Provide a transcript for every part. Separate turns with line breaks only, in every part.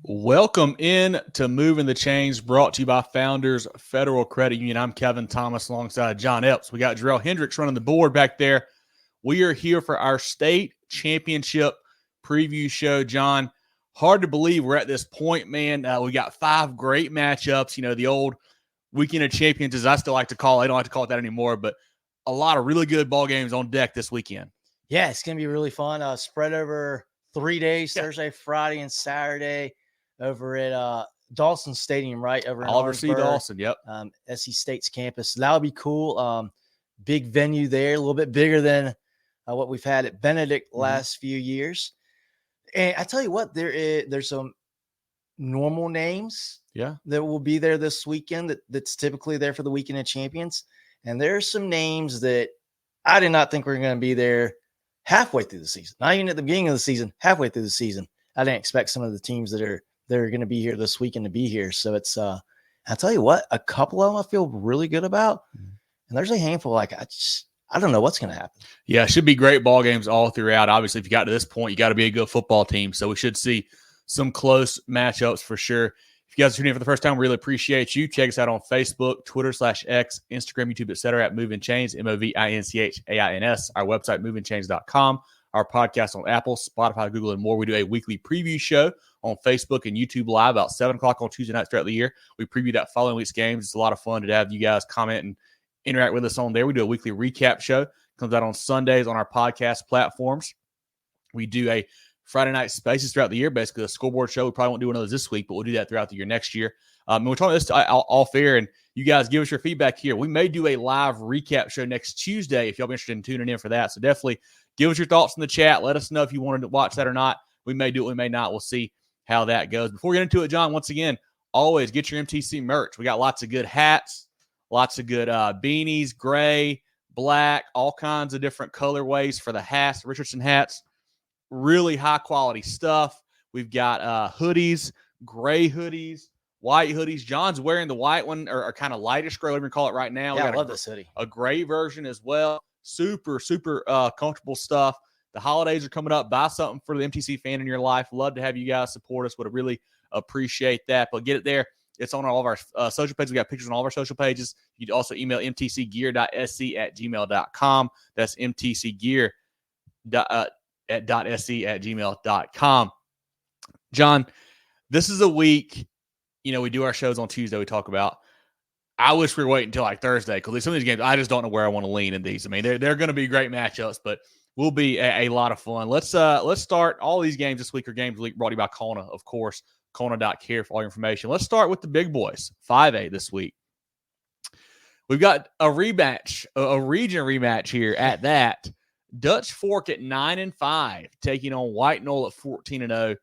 Welcome in to Moving the Chains, brought to you by Founders Federal Credit Union. I'm Kevin Thomas alongside John Epps. We got Jarrell Hendricks running the board back there. We are here for our state championship preview show. John, hard to believe we're at this point, man. We got 5 great matchups. You know, the old weekend of champions, as I still like to call it. I don't like to call it that anymore, but a lot of really good ball games on deck this weekend.
Yeah, it's going to be really fun. Spread over 3 days, Thursday, Friday, and Saturday over at Dawson Stadium, right? Over in
Oliver C. Dawson, yep.
SC State's campus. So that'll be cool. Big venue there, a little bit bigger than what we've had at Benedict last few years. And I tell you what, there's some normal names that will be there this weekend that's typically there for the Weekend of Champions. And there's some names that I did not think were going to be there halfway through the season. Not even at the beginning of the season, halfway through the season. I didn't expect some of the teams that are going to be here this weekend to be here. So it's, I'll tell you what, a couple of them I feel really good about. And there's a handful, I don't know what's going to happen.
Yeah, it should be great ball games all throughout. Obviously, if you got to this point, you got to be a good football team. So we should see some close matchups for sure. If you guys are tuning in for the first time, we really appreciate you. Check us out on Facebook, Twitter/X, Instagram, YouTube, etc. at Movin Chains, MOVINCHAINS. Our website, movinchains.com. Our podcast on Apple, Spotify, Google, and more. We do a weekly preview show on Facebook and YouTube Live about 7 o'clock on Tuesday nights throughout the year. We preview that following week's games. It's a lot of fun to have you guys comment and interact with us on there. We do a weekly recap show. It comes out on Sundays on our podcast platforms. We do a Friday night spaces throughout the year, basically a scoreboard show. We probably won't do one of those this week, but we'll do that throughout the year next year. And we're talking this off air, and you guys give us your feedback here. We may do a live recap show next Tuesday if y'all be interested in tuning in for that. So definitely give us your thoughts in the chat. Let us know if you wanted to watch that or not. We may do it, we may not. We'll see how that goes. Before we get into it, John, once again, always get your MTC merch. We got lots of good hats, lots of good beanies, gray, black, all kinds of different colorways for the hats, Richardson hats. Really high-quality stuff. We've got hoodies, gray hoodies, white hoodies. John's wearing the white one, or kind of lightish gray, whatever you call it right now.
Yeah, I love this hoodie.
A gray version as well. Super, super comfortable stuff. The holidays are coming up. Buy something for the MTC fan in your life. Love to have you guys support us. Would really appreciate that. But get it there. It's on all of our social pages. We got pictures on all of our social pages. You can also email mtcgear.sc@gmail.com. That's mtcgear.sc@gmail.com. John, this is a week, we do our shows on Tuesday. We talk about, I wish we were waiting until like Thursday, because some of these games, I just don't know where I want to lean in these. I mean, they're going to be great matchups, but will be a lot of fun. Let's start. All these games this week are games brought to you by CONA, of course, CONA.care for all your information. Let's start with the big boys, 5A this week. We've got a rematch, a region rematch here at that. Dutch Fork at 9-5, taking on White Knoll at 14-0.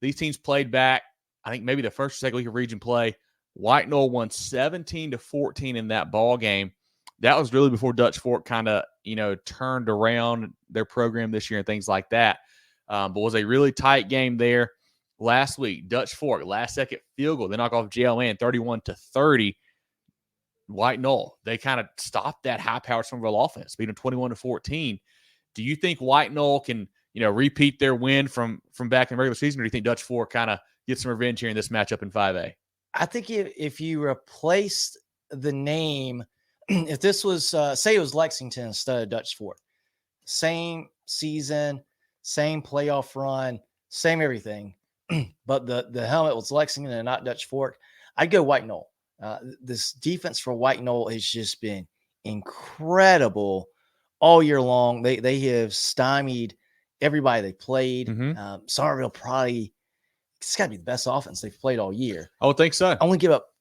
These teams played back, I think maybe the first or second week of region play. White Knoll won 17-14 in that ball game. That was really before Dutch Fork kind of, turned around their program this year and things like that. But was a really tight game there last week. Dutch Fork, last second field goal. They knock off JLN 31-30. White Knoll, they kind of stopped that high-powered Somerville offense, beating 21-14. Do you think White Knoll can, repeat their win from back in the regular season, or do you think Dutch Fork kind of gets some revenge here in this matchup in 5A?
I think if you replaced the name, if this was, say it was Lexington instead of Dutch Fork, same season, same playoff run, same everything, but the helmet was Lexington and not Dutch Fork, I'd go White Knoll. This defense for White Knoll has just been incredible all year long. They have stymied everybody they played. Somerville probably, it's got to be the best offense they've played all year.
I would think so.
Only give up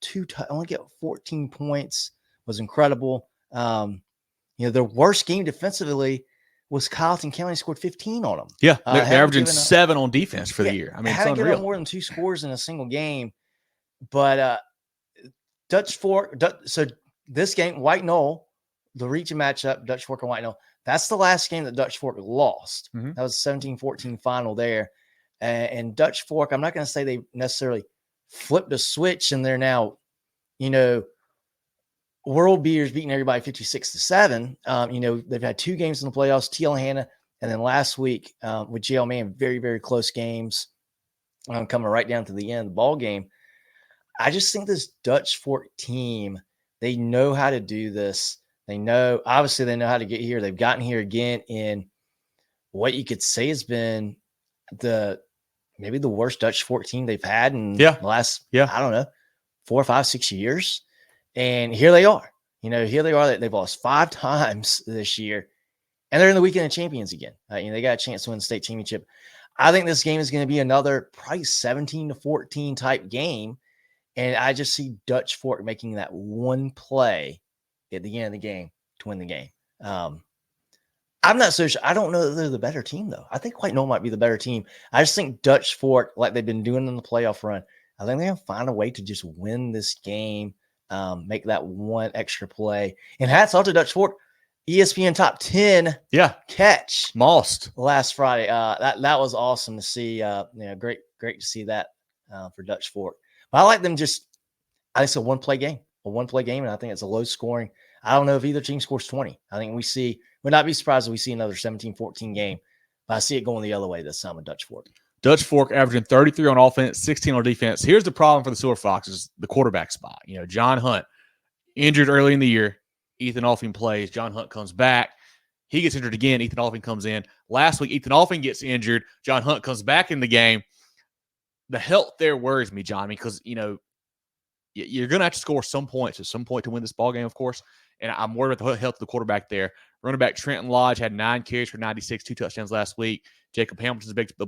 14 points was incredible. Their worst game defensively was Colleton County, scored 15 on them.
Yeah, they're averaging 7 on defense for the year. I mean, it's unreal.
Haven't given up more than 2 scores in a single game. But Dutch Fork, so this game, White Knoll, the region matchup, Dutch Fork and White Knoll, that's the last game that Dutch Fork lost. That was 17-14 final there. And Dutch Fork, I'm not going to say they necessarily flipped a switch and they're now, world beaters beating everybody 56-7. They've had 2 games in the playoffs, TL Hanna, and then last week with JL Man, very, very close games. coming right down to the end of the ball game. I just think this Dutch Fork team, they know how to do this. Obviously they know how to get here. They've gotten here again in what you could say has been maybe the worst Dutch Fork team they've had in the last, I don't know, 4, 5, 6 years. And here they are. They've lost 5 times this year, and they're in the weekend of champions again. They got a chance to win the state championship. I think this game is going to be another probably 17-14 type game. And I just see Dutch Fork making that one play at the end of the game to win the game. I'm not so sure. I don't know that they're the better team, though. I think White Knoll might be the better team. I just think Dutch Fork, like they've been doing in the playoff run, I think they're going to find a way to just win this game, make that one extra play. And hats off to Dutch Fork. ESPN top 10 catch last Friday. That was awesome to see. Great to see that for Dutch Fork. But I like them I think it's a one-play game, and I think it's a low-scoring. I don't know if either team scores 20. I think would not be surprised if we see another 17-14 game, but I see it going the other way this time with Dutch Fork.
Dutch Fork averaging 33 on offense, 16 on defense. Here's the problem for the Silver Foxes, the quarterback spot. John Hunt, injured early in the year. Ethan Alfing plays. John Hunt comes back. He gets injured again. Ethan Alfing comes in. Last week, Ethan Alfing gets injured. John Hunt comes back in the game. The health there worries me, John, because, you're going to have to score some points at some point to win this ballgame, of course. And I'm worried about the health of the quarterback there. Running back Trenton Lodge had 9 carries for 96, 2 touchdowns last week. Jacob Hamilton's a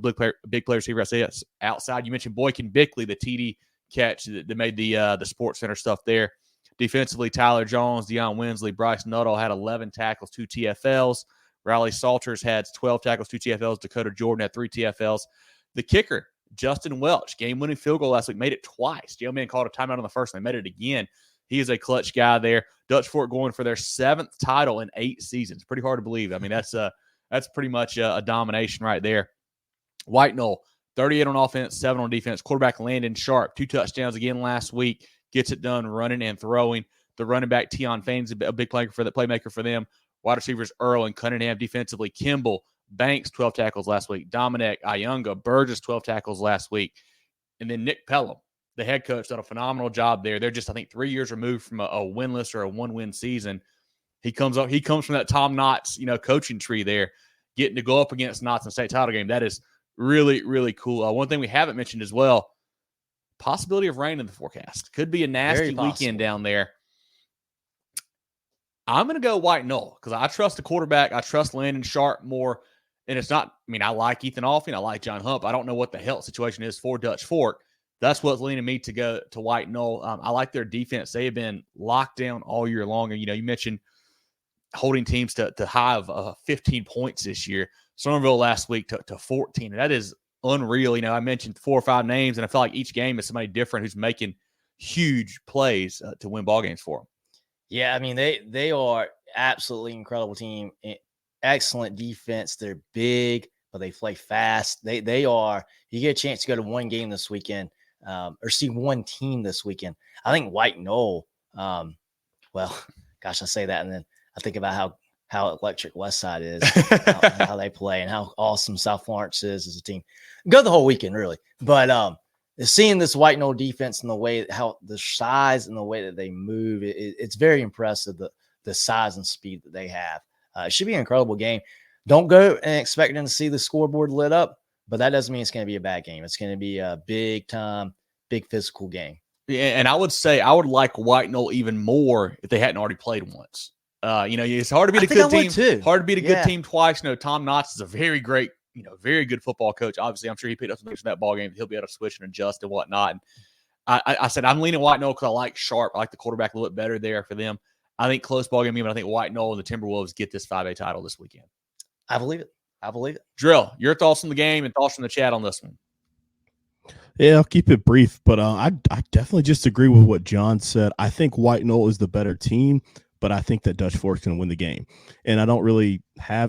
big player receiver. I say outside. You mentioned Boykin Bickley, the TD catch that made the Sports Center stuff there. Defensively, Tyler Jones, Deion Winsley, Bryce Nuttall had 11 tackles, 2 TFLs. Riley Salters had 12 tackles, 2 TFLs. Dakota Jordan had 3 TFLs. The kicker, Justin Welch, game-winning field goal last week, made it twice. Joe Man called a timeout on the first, and they made it again. He is a clutch guy there. Dutch Fork going for their 7th title in 8 seasons. Pretty hard to believe. I mean, that's pretty much a domination right there. White Knoll, 38 on offense, 7 on defense. Quarterback Landon Sharp, 2 touchdowns again last week. Gets it done running and throwing. The running back Tion Fain's a big playmaker for them. Wide receivers Earl and Cunningham defensively. Kimball, Banks, 12 tackles last week. Dominic Ayunga, Burgess, 12 tackles last week. And then Nick Pelham, the head coach, done a phenomenal job there. They're just, I think, 3 years removed from a winless or a one-win season. He comes from that Tom Knotts, coaching tree there, getting to go up against Knotts in the state title game. That is really, really cool. One thing we haven't mentioned as well, possibility of rain in the forecast. Could be a nasty weekend down there. I'm going to go White Knoll because I trust the quarterback. I trust Landon Sharp more. And it's not, I like Ethan Alfing. I like John Hunt. I don't know what the health situation is for Dutch Fork. That's what's leaning me to go to White Knoll. I like their defense. They have been locked down all year long. And, you mentioned holding teams to high of 15 points this year. Somerville last week to 14. And that is unreal. I mentioned 4 or 5 names, and I feel like each game is somebody different who's making huge plays to win ball games for them.
Yeah, they are absolutely incredible team. Excellent defense. They're big, but they play fast. They are. You get a chance to go to one game this weekend, or see one team this weekend. I think White Knoll. I say that, and then I think about how electric Westside is, how they play, and how awesome South Florence is as a team. Go the whole weekend, really. But seeing this White Knoll defense and the way how the size and the way that they move, it's very impressive. The size and speed that they have. It should be an incredible game. Don't go and expecting to see the scoreboard lit up, but that doesn't mean it's going to be a bad game. It's going to be a big physical game.
Yeah, and I would say I would like White Knoll even more if they hadn't already played once. It's hard to beat a good team. Too. Hard to beat a good team twice. Tom Knotts is a very great, very good football coach. Obviously, I'm sure he picked up some things from that ball game. He'll be able to switch and adjust and whatnot. And I said I'm leaning White Knoll because I like Sharp. I like the quarterback a little bit better there for them. I think close ball game, but I think White Knoll and the Timberwolves get this 5A title this weekend.
I believe it.
Drill, your thoughts on the game and thoughts from the chat on this one.
Yeah, I'll keep it brief, but I definitely just agree with what John said. I think White Knoll is the better team, but I think that Dutch Fork's going to win the game. And I don't really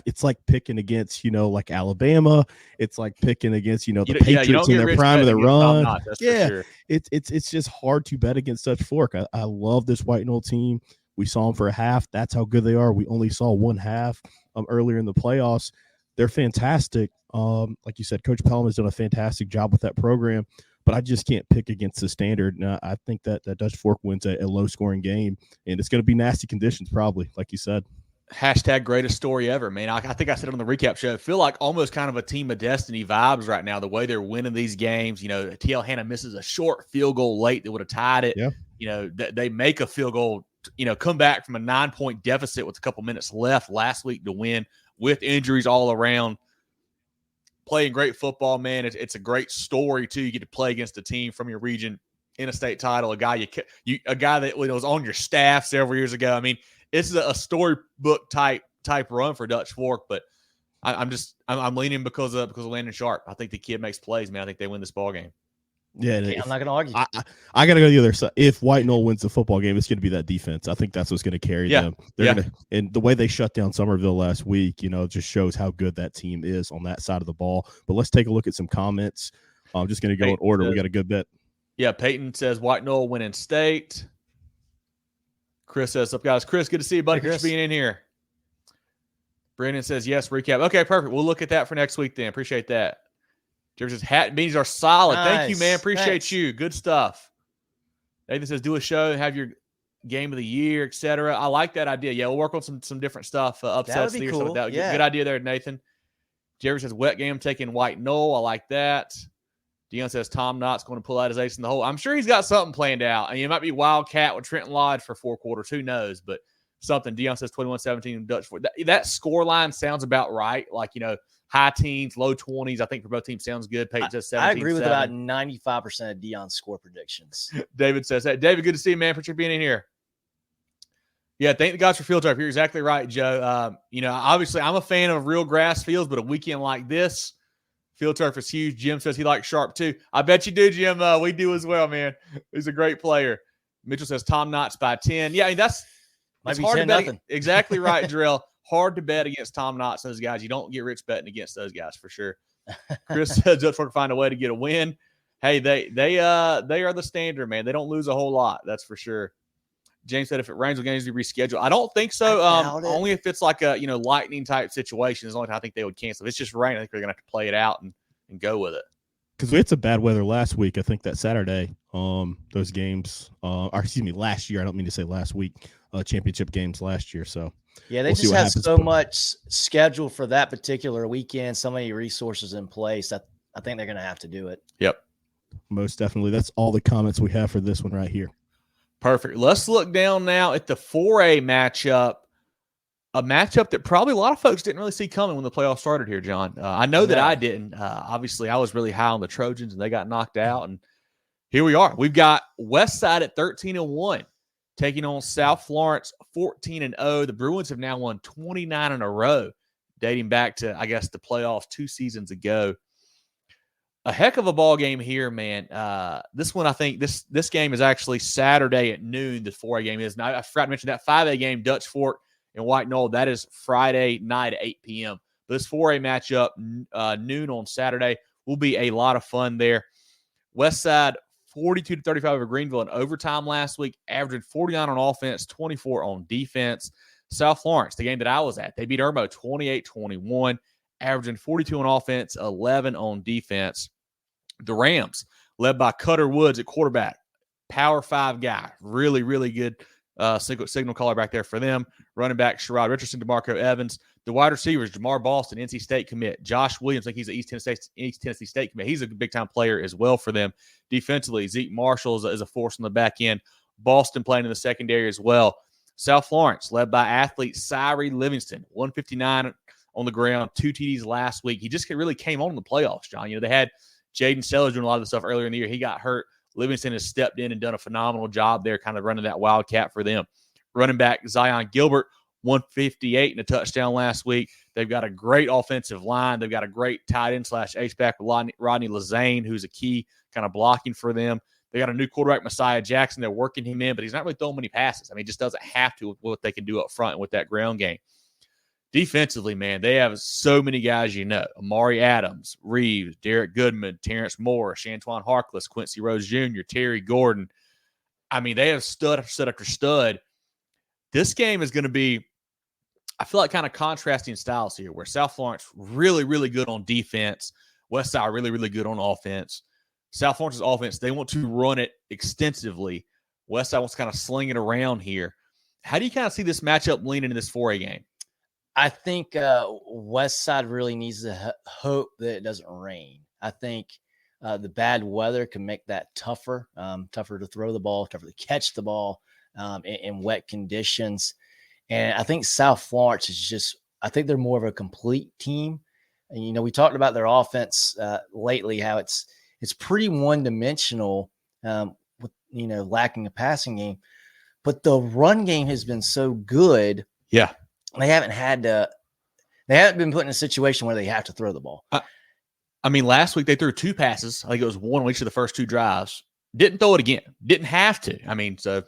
it's like picking against, like Alabama. It's like picking against, the Patriots in their prime of their run. Sure. It's just hard to bet against Dutch Fork. I love this White Knoll team. We saw them for a half. That's how good they are. We only saw one half earlier in the playoffs. they're fantastic. Like you said, Coach Pelham has done a fantastic job with that program, but I just can't pick against the standard. And I think that Dutch Fork wins a low-scoring game, and it's going to be nasty conditions probably, like you said.
Hashtag greatest story ever, man. I think I said it on the recap show. I feel like almost kind of a team of destiny vibes right now, the way they're winning these games. You know, TL Hanna misses a short field goal late that would have tied it.
Yeah.
You know, they make a field goal, come back from a 9-point deficit with a couple minutes left last week to win with injuries all around. Playing great football, man. It's a great story, too. You get to play against a team from your region in a state title, a guy a guy that was on your staff several years ago. I mean, this is a storybook type run for Dutch Fork, but I'm leaning because of Landon Sharp. I think the kid makes plays, man. I think they win this ball game.
Yeah,
I'm not going to argue.
I got to go the other side. If White Knoll wins the football game, it's going to be that defense. I think that's what's going to carry them. They're going to, and the way they shut down Somerville last week, just shows how good that team is on that side of the ball. But let's take a look at some comments. I'm just going to go in order. We got a good bit.
Yeah, Peyton says White Knoll win in state. Chris says, "Up, guys." Chris, good to see you, buddy. Thanks for being in here. Brandon says, yes, recap. Okay, perfect. We'll look at that for next week then. Appreciate that. Jerry says, hat and beanies are solid.
Nice.
Thank you, man. Appreciate
Thanks.
you. Good stuff. Nathan says, do a show, have your game of the year, etc. I like that idea. Yeah, we'll work on some different stuff, upsets of the year.
Cool.
Like that.
Yeah.
Good idea there, Nathan. Jerry says, wet game, taking White Knoll. I like that. Dion says Tom Knott's going to pull out his ace in the hole. I'm sure he's got something planned out. I mean, it might be Wildcat with Trenton Lodge for 4 quarters. Who knows? But something. Dion says 21-17 Dutch Fork. That score line sounds about right. Like, high teens, low 20s. I think for both teams sounds good. Peyton says 17-7.
I agree with about 95% of Dion's score predictions.
David says, hey, David, good to see you, man. Appreciate you being in here. Yeah, thank the guys for field turf. You're exactly right, Joe. Obviously I'm a fan of real grass fields, but a weekend like this, field turf is huge. Jim says he likes Sharp too. I bet you do, Jim. We do as well, man. He's a great player. Mitchell says Tom Knott's by 10. Yeah, I mean,
Might be
hard
10-0.
Exactly right, Drill. Hard to bet against Tom Knotts, those guys. You don't get rich betting against those guys for sure. Chris says Dutch Fork find a way to get a win. Hey, they are the standard, man. They don't lose a whole lot, that's for sure. James said if it rains, the games be rescheduled. I don't think so. Only if it's like a lightning type situation is the only time I think they would cancel. If it's just rain, I think they're gonna have to play it out and go with it.
Because we had some bad weather last week. I think that Saturday, those games, last year. I don't mean to say last week. Championship games last year. So
yeah, they just have so much scheduled for that particular weekend. So many resources in place. I think they're going to have to do it.
Yep,
most definitely. That's all the comments we have for this one right here.
Perfect. Let's look down now at the 4A matchup. A matchup that probably a lot of folks didn't really see coming when the playoffs started here, John. I know that I didn't. Obviously, I was really high on the Trojans, and they got knocked out. And here we are. We've got Westside at 13-1, taking on South Florence 14-0. The Bruins have now won 29 in a row, dating back to, I guess, the playoffs 2 seasons ago. A heck of a ball game here, man. This one, I think, this game is actually Saturday at noon. The 4A game is. Now, I forgot to mention that 5A game, Dutch Fork and White Knoll, that is Friday night at 8 p.m. This 4A matchup, noon on Saturday, will be a lot of fun there. Westside, 42-35 over Greenville in overtime last week, averaging 49 on offense, 24 on defense. South Florence, the game that I was at, they beat Irmo 28-21, averaging 42 on offense, 11 on defense. The Rams, led by Cutter Woods at quarterback, Power 5 guy, really, really good signal caller back there for them. Running back Sherrod Richardson, DeMarco Evans. The wide receivers, Jamar Boston, NC State commit. Josh Williams, I think he's an East Tennessee State commit. He's a big-time player as well for them. Defensively, Zeke Marshall is a force on the back end. Boston playing in the secondary as well. South Florence, led by athlete Cyree Livingston, 159 on the ground, 2 TDs last week. He just really came on in the playoffs, John. They had Jaden Sellers doing a lot of the stuff earlier in the year. He got hurt. Livingston has stepped in and done a phenomenal job there, kind of running that Wildcat for them. Running back Zion Gilbert, 158 and a touchdown last week. They've got a great offensive line. They've got a great tight end / H-back with Rodney Lazane, who's a key kind of blocking for them. They got a new quarterback, Messiah Jackson. They're working him in, but he's not really throwing many passes. I mean, he just doesn't have to with what they can do up front and with that ground game. Defensively, man, they have so many guys Amari Adams, Reeves, Derek Goodman, Terrence Moore, Shantuan Harkless, Quincy Rose Jr., Terry Gordon. I mean, they have stud after stud after stud. This game is going to be I feel like kind of contrasting styles here, where South Florence really, really good on defense, Westside really, really good on offense. South Florence's offense, they want to run it extensively. Westside wants to kind of sling it around here. How do you kind of see this matchup leaning in this 4A game?
I think Westside really needs to hope that it doesn't rain. I think the bad weather can make that tougher to throw the ball, tougher to catch the ball in wet conditions. And I think South Florence is just, I think they're more of a complete team. And, we talked about their offense lately, how it's pretty one-dimensional with, lacking a passing game. But the run game has been so good.
Yeah.
They haven't been put in a situation where they have to throw the ball.
Last week they threw 2 passes. I think it was 1 on each of the first 2 drives. Didn't throw it again. Didn't have to. So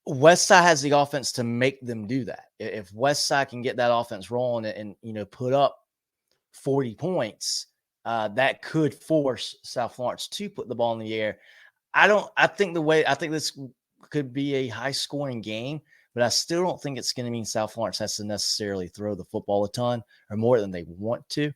Westside has the offense to make them do that. If Westside can get that offense rolling and put up 40 points, that could force South Florence to put the ball in the air. I think this could be a high scoring game, but I still don't think it's going to mean South Florence has to necessarily throw the football a ton or more than they want to.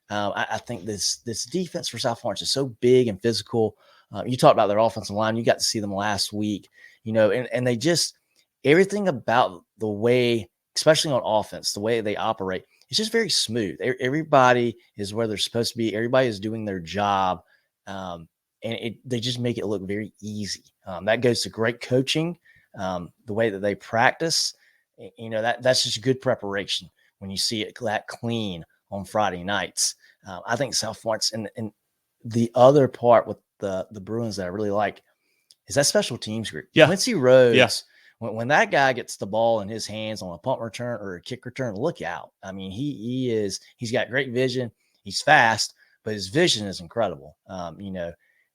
I think this defense for South Florence is so big and physical. You talked about their offensive line. You got to see them last week, and they just, everything about the way, especially on offense, the way they operate, it's just very smooth. Everybody is where they're supposed to be. Everybody is doing their job. And they just make it look very easy. That goes to great coaching, the way that they practice. That's just good preparation when you see it that clean on Friday nights. I think South Florence, and the other part with the Bruins that I really like is that special teams group.
Yeah.
Quincy Rhodes, when that guy gets the ball in his hands on a punt return or a kick return, look out. He's got great vision. He's fast, but his vision is incredible.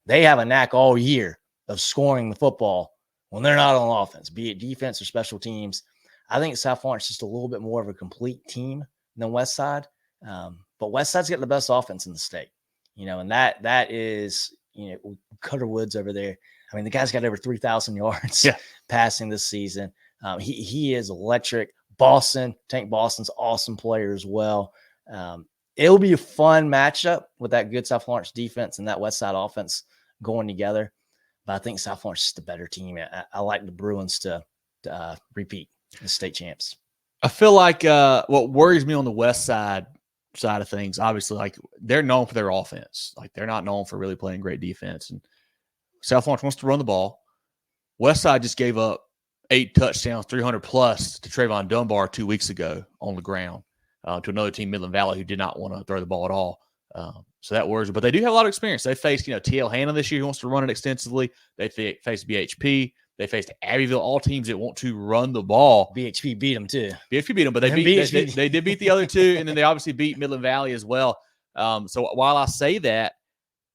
They have a knack all year of scoring the football when they're not on offense, be it defense or special teams. I think South Florence is just a little bit more of a complete team than Westside. But Westside's got the best offense in the state, and that is, Cutter Woods over there. The guy's got over 3,000 yards passing this season. He is electric. Tank Boston's awesome player as well. It'll be a fun matchup with that good South Florence defense and that Westside offense going together. But I think South Florence is the better team. I like the Bruins to repeat as state champs.
I feel like what worries me on the West side of things, obviously, they're known for their offense. They're not known for really playing great defense. And South Florence wants to run the ball. West side just gave up 8 touchdowns, 300 plus to Trayvon Dunbar 2 weeks ago on the ground to another team, Midland Valley, who did not want to throw the ball at all. So that worries me. But they do have a lot of experience. They faced, TL Hanna this year, who wants to run it extensively. They faced BHP. They faced Abbeville, all teams that want to run the ball.
BHP beat them too.
BHP beat them, but they did beat the other 2, and then they obviously beat Midland Valley as well. So while I say that,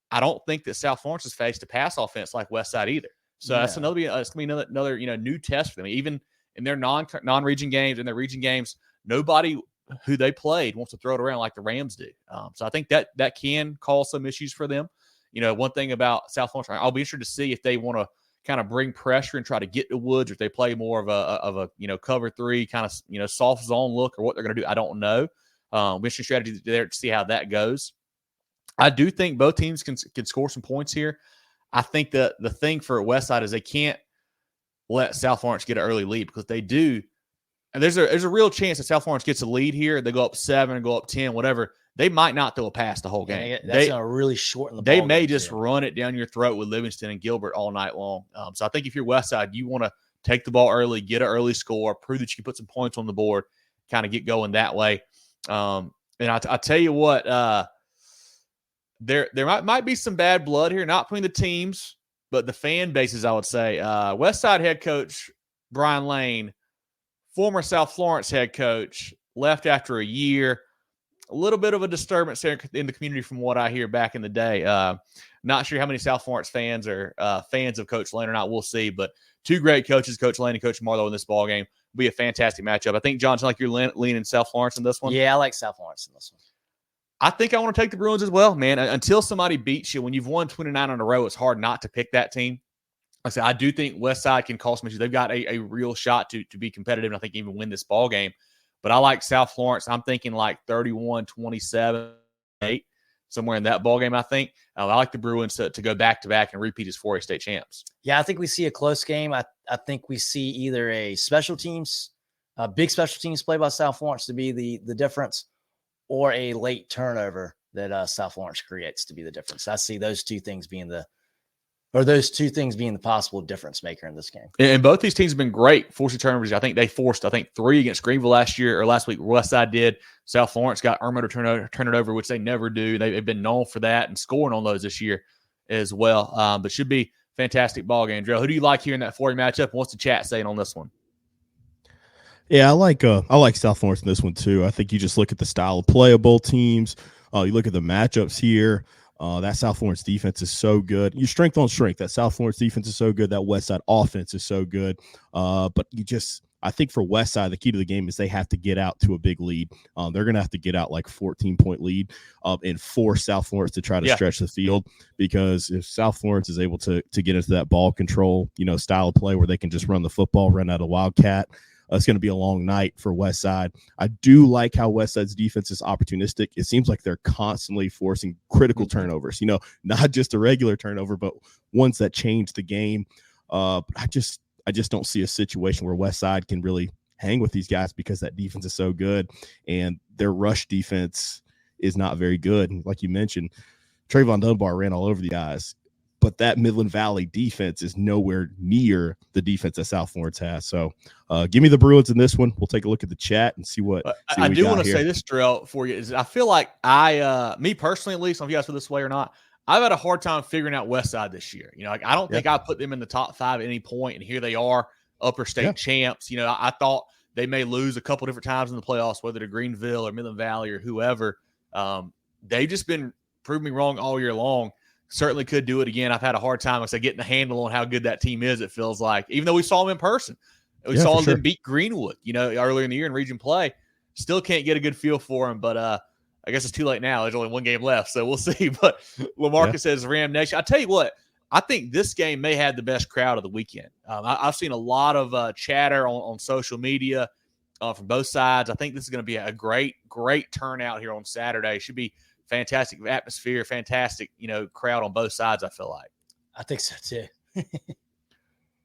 I don't think that South Florence has faced a pass offense like Westside either. So that's it's going to be another new test for them. Even in their non-region games and their region games, nobody who they played wants to throw it around like the Rams do. So I think that can cause some issues for them. One thing about South Florence, I'll be interested to see if they want to kind of bring pressure and try to get to Woods, or if they play more of a cover 3 kind of soft zone look, or what they're going to do. I don't know. Mission strategy there to see how that goes. I do think both teams can score some points here. I think that the thing for Westside is they can't let South Florence get an early lead, because they do. And there's a real chance that South Florence gets a lead here. They go up 7, go up 10, whatever. They might not throw a pass the whole game.
That's going to really shorten the ball.
They may just run it down your throat with Livingston and Gilbert all night long. So I think if you're Westside, you want to take the ball early, get an early score, prove that you can put some points on the board, kind of get going that way. And I tell you what, there might be some bad blood here, not between the teams, but the fan bases, I would say. Westside head coach Brian Lane, former South Florence head coach, left after a year. A little bit of a disturbance there in the community from what I hear back in the day. Not sure how many South Florence fans are fans of Coach Lane or not. We'll see. But 2 great coaches, Coach Lane and Coach Marlowe, in this ballgame. Will be a fantastic matchup. I think, John, like you're leaning South Florence in this one.
Yeah, I like South Florence in this one.
I think I want to take the Bruins as well, man. Until somebody beats you, when you've won 29 in a row, it's hard not to pick that team. Like I said, I do think Westside can cause some issues. They've got a real shot to be competitive, and I think even win this ball game. But I like South Florence. I'm thinking like 31-27, 8, somewhere in that ball game, I think. I like the Bruins to go back-to-back and repeat as 4A state champs.
Yeah, I think we see a close game. I think we see either a big special teams play by South Florence to be the difference, or a late turnover that South Florence creates to be the difference. I see those two things being the possible difference maker in this game.
And both these teams have been great forcing turnovers. I think they forced 3 against Greenville last week. Westside did. South Florence got Irma to turn it over, which they never do. They've been known for that and scoring on those this year as well. But should be fantastic ball game. Drill, who do you like here in that 4A matchup? And what's the chat saying on this one?
Yeah, I like South Florence in this one too. I think you just look at the style of play of both teams. You look at the matchups here. That South Florence defense is so good. You strength on strength. That South Florence defense is so good. That Westside offense is so good. But I think for Westside, the key to the game is they have to get out to a big lead. They're going to have to get out like 14-point lead and force South Florence to try to stretch the field, because if South Florence is able to get into that ball control, style of play where they can just run the football, run out a Wildcat, it's going to be a long night for Westside. I do like how Westside's defense is opportunistic. It seems like they're constantly forcing critical turnovers, not just a regular turnover, but ones that change the game. I just don't see a situation where Westside can really hang with these guys, because that defense is so good and their rush defense is not very good. And like you mentioned, Trayvon Dunbar ran all over the guys, but that Midland Valley defense is nowhere near the defense that South Florence has. So give me the Bruins in this one. We'll take a look at the chat and see what
I do want to say this, Terrell, for you, is I feel like me personally, at least, I don't know if you guys feel this way or not, I've had a hard time figuring out Westside this year. I don't think I put them in the top 5 at any point, and here they are, upper state champs. I thought they may lose a couple different times in the playoffs, whether to Greenville or Midland Valley or whoever. They've just been proving me wrong all year long. Certainly could do it again. I've had a hard time, getting a handle on how good that team is, it feels like. Even though we saw them in person. We saw them beat Greenwood, earlier in the year in region play. Still can't get a good feel for them, but I guess it's too late now. There's only one game left, so we'll see. But LaMarcus says Ram Nation. I tell you what, I think this game may have the best crowd of the weekend. I've seen a lot of chatter on social media from both sides. I think this is going to be a great turnout here on Saturday. Should be fantastic atmosphere, fantastic, crowd on both sides, I feel like.
I think so, too.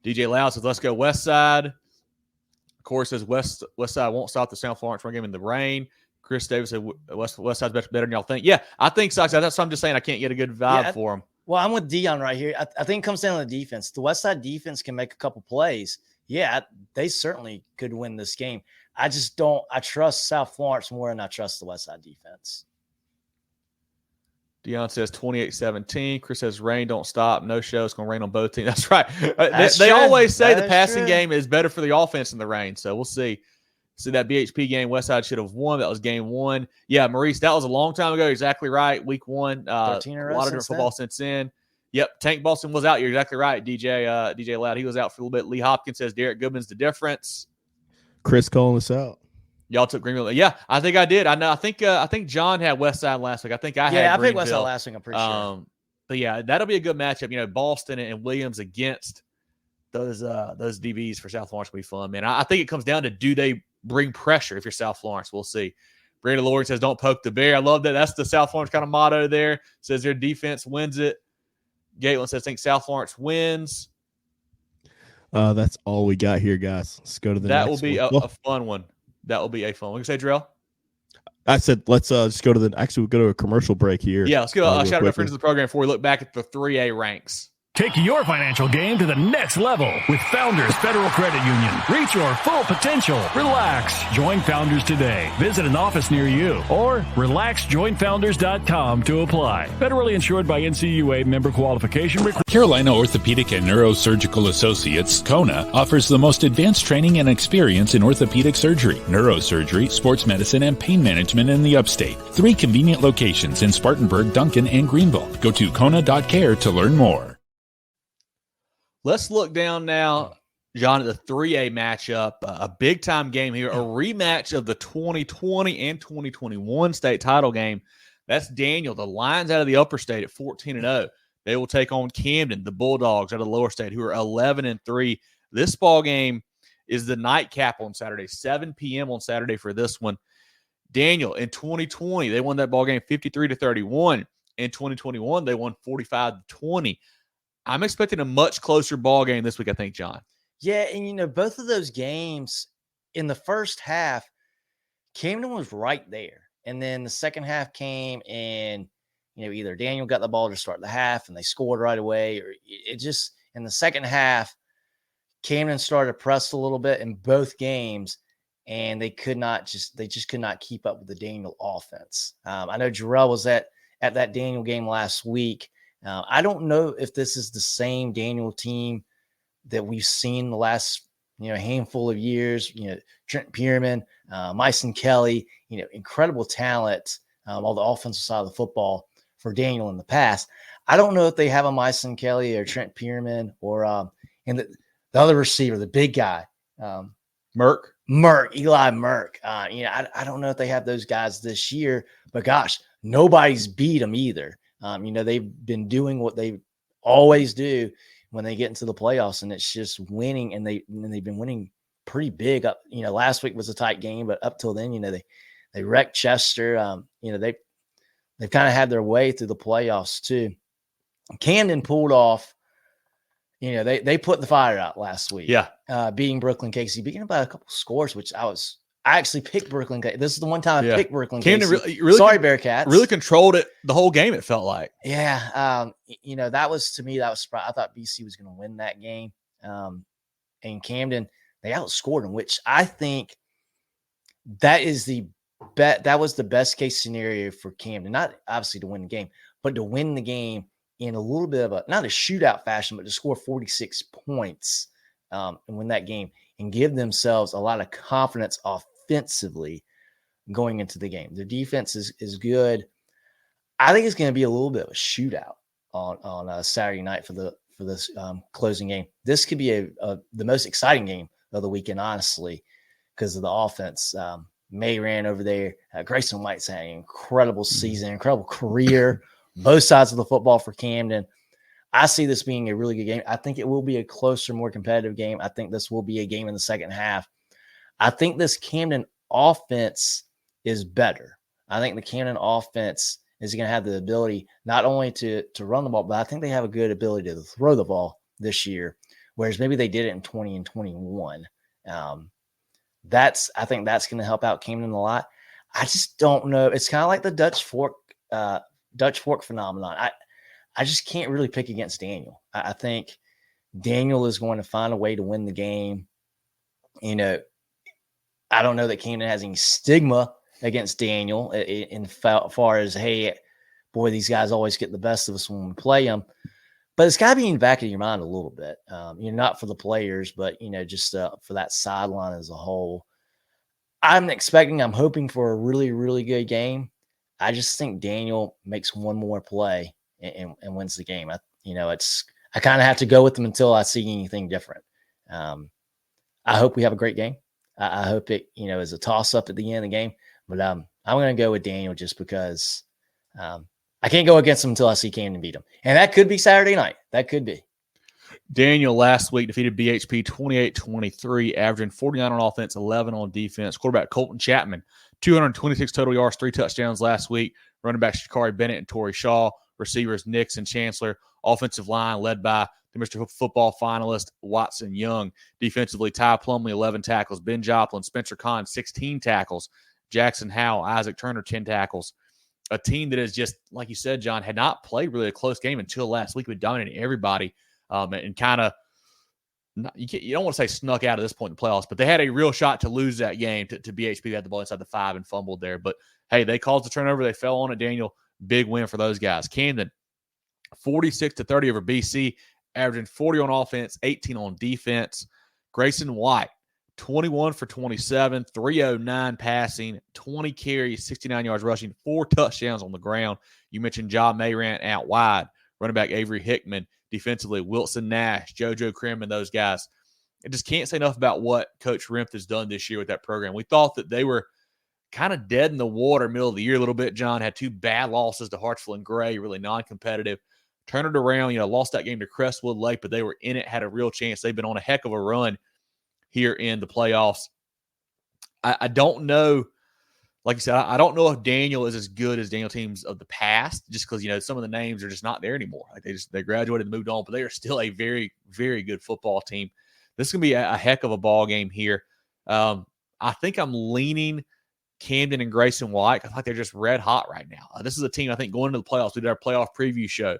DJ Loud says, let's go Westside. Of course, says Westside won't stop the South Florence run game in the rain. Chris Davis said Westside's better than y'all think. Yeah, I think so. That's what I'm just saying. I can't get a good vibe for them.
Well, I'm with Dion right here. I think it comes down to the defense. The Westside defense can make a couple plays. Yeah, they certainly could win this game. I trust South Florence more than I trust the Westside defense.
Dion says 28-17. Chris says rain don't stop. No show. It's going to rain on both teams. That's right. They always say the passing game is better for the offense in the rain. So we'll see. See that BHP game, Westside should have won. That was game 1. Yeah, Maurice, that was a long time ago. Exactly right. Week 1. A lot of different football since then. Yep. Tank Boston was out. You're exactly right, DJ Loud. He was out for a little bit. Lee Hopkins says Derek Goodman's the difference.
Chris calling us out.
Y'all took Greenville. Yeah, I think I did. I know. I think John had Westside last week. I think I had Greenville.
I picked Westside last week. I'm pretty sure.
But yeah, that'll be a good matchup. Boston and Williams against those DBs for South Florence will be fun, man. I think it comes down to, do they bring pressure? If you're South Florence, we'll see. Brandon Lord says, "Don't poke the bear." I love that. That's the South Florence kind of motto there. Says their defense wins it. Gatelin says, "Think South Florence wins."
That's all we got here, guys. Let's go to the next one.
That will be a fun one. That will be a fun one. What did you say, Drell?
I said, let's just go to we'll go to a commercial break here.
Yeah, let's go. Shout out our friends of the program before we look back at the 3A ranks.
Take your financial game to the next level with Founders Federal Credit Union. Reach your full potential. Relax. Join Founders today. Visit an office near you or relaxjoinfounders.com to apply. Federally insured by NCUA, member qualification.
Carolina Orthopedic and Neurosurgical Associates, CONA, offers the most advanced training and experience in orthopedic surgery, neurosurgery, sports medicine, and pain management in the upstate. 3 convenient locations in Spartanburg, Duncan, and Greenville. Go to CONA.care to learn more.
Let's look down now, John, at the 3A matchup, a big-time game here, a rematch of the 2020 and 2021 state title game. That's Daniel, the Lions out of the upper state at 14-0. They will take on Camden, the Bulldogs out of the lower state, who are 11-3. This ball game is the nightcap on Saturday, 7 p.m. on Saturday for this one. Daniel, in 2020, they won that ball game 53-31. In 2021, they won 45-20. I'm expecting a much closer ball game this week, I think, John.
Yeah, and both of those games in the first half, Camden was right there. And then the second half came and, either Daniel got the ball to start the half and they scored right away, or it just, in the second half, Camden started to press a little bit in both games, and they just could not keep up with the Daniel offense. I know Jarrell was at that Daniel game last week. I don't know if this is the same Daniel team that we've seen the last handful of years. Trent Pierman, Myson Kelly, incredible talent on the offensive side of the football for Daniel in the past. I don't know if they have a Myson Kelly or Trent Pierman or and the other receiver, the big guy, Eli Merck. I don't know if they have those guys this year, but gosh, nobody's beat them either. They've been doing what they always do when they get into the playoffs, and it's just winning, and they've been winning pretty big. Up, last week was a tight game, but up till then, they wrecked Chester. They've kind of had their way through the playoffs too. Camden pulled off. They put the fire out last week.
Yeah,
beating Brooklyn KC, beating by a couple scores, which I actually picked Brooklyn. This is the one time I picked Brooklyn.
Camden
really
sorry,
Bearcats.
Really controlled it the whole game. It felt like.
Yeah, that was surprising. I thought BC was going to win that game, and Camden, they outscored them, which I think that was the best case scenario for Camden. Not obviously to win the game, but to win the game in a little bit of not a shootout fashion, but to score 46 points and win that game and give themselves a lot of confidence offensively going into the game. The defense is good. I think it's going to be a little bit of a shootout on Saturday night for this closing game. This could be the most exciting game of the weekend, honestly, because of the offense. May ran over there. Grayson White's had an incredible season, incredible career, both sides of the football for Camden. I see this being a really good game. I think it will be a closer, more competitive game. I think this will be a game in the second half. I think this Camden offense is better. I think the Camden offense is going to have the ability not only to run the ball, but I think they have a good ability to throw the ball this year, whereas maybe they did it in 20 and 21. I think that's going to help out Camden a lot. I just don't know. It's kind of like the Dutch Fork phenomenon. I just can't really pick against Daniel. I think Daniel is going to find a way to win the game. I don't know that Camden has any stigma against Daniel in far as, hey, boy, these guys always get the best of us when we play them. But it's got to be in the back of your mind a little bit. Not for the players, but, just for that sideline as a whole. I'm hoping for a really, really good game. I just think Daniel makes one more play and wins the game. I kind of have to go with them until I see anything different. I hope we have a great game. I hope it, is a toss up at the end of the game, but I'm going to go with Daniel just because I can't go against him until I see Camden beat him. And that could be Saturday night. That could be.
Daniel last week defeated BHP 28-23, averaging 49 on offense, 11 on defense. Quarterback Colton Chapman, 226 total yards, 3 touchdowns last week. Running backs Shakari Bennett and Torrey Shaw. Receivers Nix and Chancellor. Offensive line led by the Mr. Football finalist Watson Young. Defensively, Ty Plumley, 11 tackles. Ben Joplin, Spencer Kahn, 16 tackles. Jackson Howell, Isaac Turner, 10 tackles. A team that is just, like you said, John, had not played really a close game until last week. We dominated everybody and kind of, you don't want to say snuck out at this point in the playoffs, but they had a real shot to lose that game to BHP. They had the ball inside the 5 and fumbled there. But, hey, they caused the turnover. They fell on it, Daniel. Big win for those guys. Camden, 46-30 over BC, averaging 40 on offense, 18 on defense. Grayson White, 21 for 27, 309 passing, 20 carries, 69 yards rushing, 4 touchdowns on the ground. You mentioned Ja Mayran out wide. Running back Avery Hickman. Defensively, Wilson Nash, JoJo Krim, and those guys. I just can't say enough about what Coach Rimph has done this year with that program. We thought that they were kind of dead in the water middle of the year a little bit, John. Had 2 bad losses to Hartsville and Gray, really non-competitive. Turned it around, lost that game to Crestwood Lake, but they were in it, had a real chance. They've been on a heck of a run here in the playoffs. I don't know. Like you said, I don't know if Daniel is as good as Daniel teams of the past, just because, some of the names are just not there anymore. Like they graduated and moved on, but they are still a very, very good football team. This is going to be a heck of a ball game here. I think I'm leaning Camden and Grayson White. I think they're just red hot right now. This is a team, I think, going into the playoffs. We did our playoff preview show.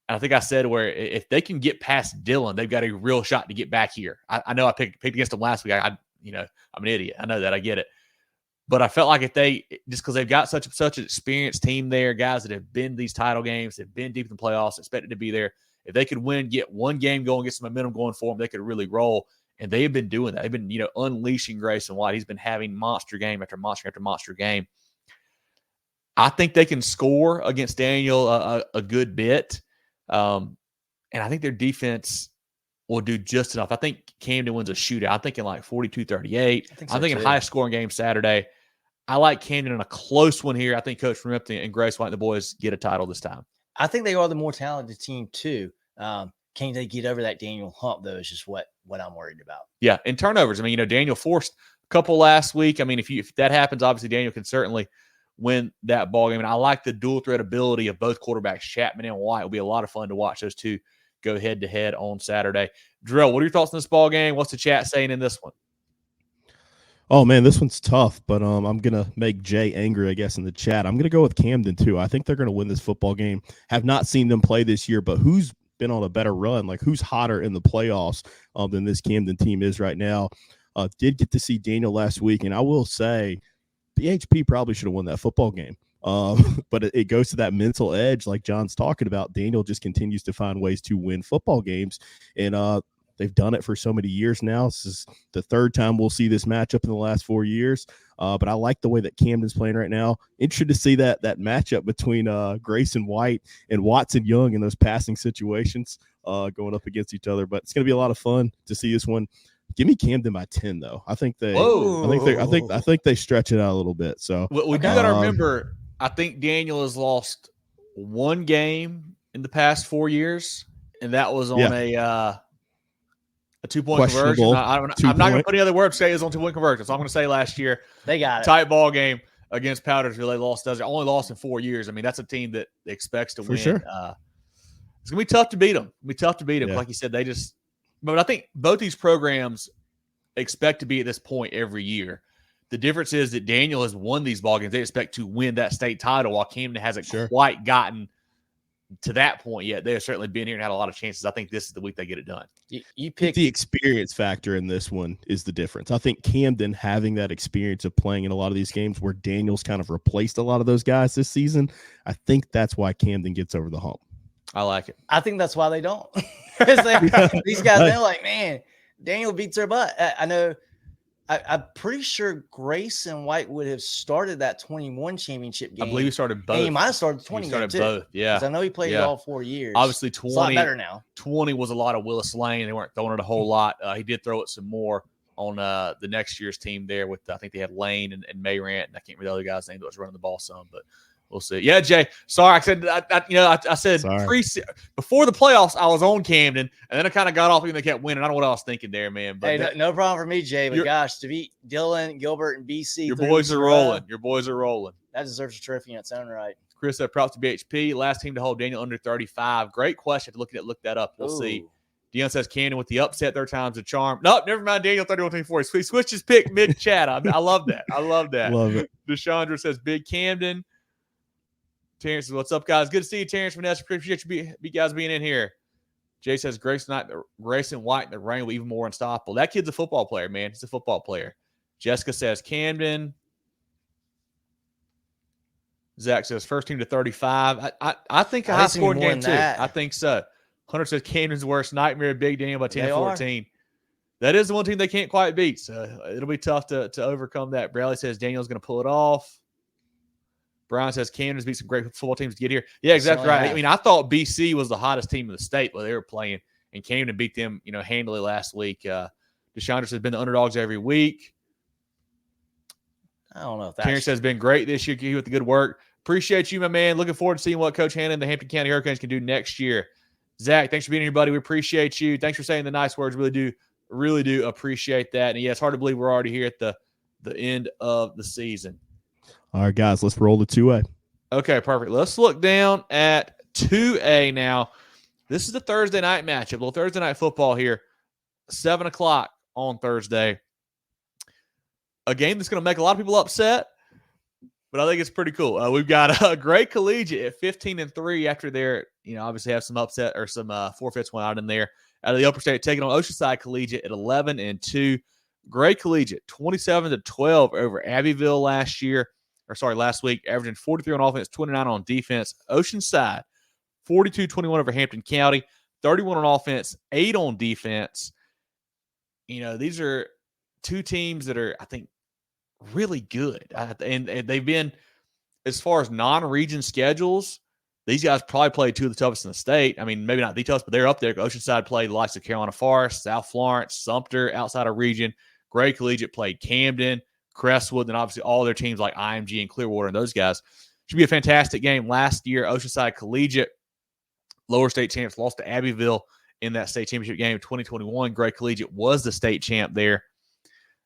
And I think I said where if they can get past Dillon, they've got a real shot to get back here. I know I picked against them last week. I'm an idiot. I know that. I get it. But I felt like if just because they've got such an experienced team there, guys that have been these title games, they've been deep in the playoffs, expected to be there. If they could win, get one game going, get some momentum going for them, they could really roll. And they've been doing that. They've been, unleashing Grayson White. He's been having monster game after monster after monster game. I think they can score against Daniel a good bit. And I think their defense will do just enough. I think Camden wins a shootout. I'm thinking like 42-38. I'm thinking highest scoring game Saturday. I like Camden in a close one here. I think Coach Rimpton and Grace White and the boys get a title this time.
I think they are the more talented team too. Can they get over that Daniel hump, though, is just what I'm worried about.
Yeah, and turnovers. Daniel forced a couple last week. If that happens, obviously Daniel can certainly win that ball game. And I like the dual threat ability of both quarterbacks, Chapman and White. It'll be a lot of fun to watch those two go head-to-head on Saturday. Drill, what are your thoughts on this ball game? What's the chat saying in this one?
Oh, man, this one's tough, but I'm going to make Jay angry, I guess, in the chat. I'm going to go with Camden, too. I think they're going to win this football game. Have not seen them play this year, but who's been on a better run? Like, who's hotter in the playoffs than this Camden team is right now? Did get to see Daniel last week, and I will say BHP probably should have won that football game. But it goes to that mental edge like John's talking about. Daniel just continues to find ways to win football games, and they've done it for so many years now. This is the third time we'll see this matchup in the last 4 years. But I like the way that Camden's playing right now. Interested to see that matchup between Grayson White and Watson Young in those passing situations going up against each other. But it's going to be a lot of fun to see this one. Give me Camden by 10, though. I think they stretch it out a little bit. So
we do got to remember. I think Daniel has lost one game in the past 4 years, and that was on a 2-point conversion. I'm not going to put any other words. Say it was on 2-point conversion. So I'm going to say last year
they got it.
Tight ball game against Powdersville. They lost. Only lost in 4 years. That's a team that expects to win.
Sure.
It's going to be tough to beat them. Yeah. Like you said, but I think both these programs expect to be at this point every year. The difference is that Daniel has won these ball games. They expect to win that state title, while Camden hasn't quite gotten to that point yet. They have certainly been here and had a lot of chances. I think this is the week they get it done.
You pick the experience factor in this one is the difference. I think Camden having that experience of playing in a lot of these games where Daniel's kind of replaced a lot of those guys this season, I think that's why Camden gets over the hump.
I like it.
I think that's why they don't. These guys, they're like, man, Daniel beats their butt. I know. I'm pretty sure Grayson White would have started that 21 championship game.
I believe he started both.
And he might have started 20.
He started both, yeah.
Because I know he played it all 4 years.
Obviously, 20.
It's a lot better now.
20 was a lot of Willis Lane. They weren't throwing it a whole lot. He did throw it some more on the next year's team there with, I think they had Lane and Mayrant, and I can't remember the other guy's name that was running the ball some, but we'll see. Yeah, Jay. Sorry, I said before the playoffs, I was on Camden, and then I kind of got off and they kept winning. I don't know what I was thinking there, man. But
hey, no problem for me, Jay. But gosh, to beat Dillon, Gilbert, and BC,
your boys are rolling. Your boys are rolling.
That deserves a trophy in its own right.
Chris said, props to BHP. Last team to hold Daniel under 35. Great question. Look that up. We'll see. Dion says Camden with the upset. Third time's a charm. Nope, never mind. Daniel 31-24. He switched his pick mid-chat. I love that. Love it. Deshandra says Big Camden. Terrence says, what's up, guys? Good to see you, Terrence Vanessa. Appreciate you guys being in here. Jay says Grayson White in the rain will be even more unstoppable. That kid's a football player, man. He's a football player. Jessica says Camden. Zach says first team to 35. I think a high-scoring game, too. I think so. Hunter says Camden's worst nightmare, Big Daniel by 10-14. That is the one team they can't quite beat, so it'll be tough to overcome that. Bradley says Daniel's going to pull it off. Brian says Camden's beat some great football teams to get here. Yeah, exactly right. I thought BC was the hottest team in the state where they were playing, and Camden beat them, handily last week. Deshandra says been the underdogs every week.
I don't know if that.
Terrence says been great this year. Keep with the good work. Appreciate you, my man. Looking forward to seeing what Coach Hanna and the Hampton County Hurricanes can do next year. Zach, thanks for being here, buddy. We appreciate you. Thanks for saying the nice words. Really do Really do appreciate that. And yeah, it's hard to believe we're already here at the end of the season.
All right, guys, let's roll to 2A.
Okay, perfect. Let's look down at 2A now. This is the Thursday night matchup. A little Thursday night football here. 7 o'clock on Thursday. A game that's going to make a lot of people upset, but I think it's pretty cool. We've got a great Collegiate at 15-3 after they're, obviously have some upset or some forfeits went out in there. Out of the upper state, taking on Oceanside Collegiate at 11-2. Great Collegiate, 27-12 over Abbeville last week, averaging 43 on offense, 29 on defense. Oceanside, 42-21 over Hampton County, 31 on offense, 8 on defense. These are two teams that are, I think, really good. And they've been, as far as non-region schedules, these guys probably played two of the toughest in the state. I mean, maybe not the toughest, but they're up there. Oceanside played the likes of Carolina Forest, South Florence, Sumter, outside of region. Great Collegiate played Camden, Crestwood, and obviously all their teams like IMG and Clearwater and those guys. Should be a fantastic game. Last year, Oceanside Collegiate, lower state champs, lost to Abbeville in that state championship game. 2021, Great Collegiate was the state champ there.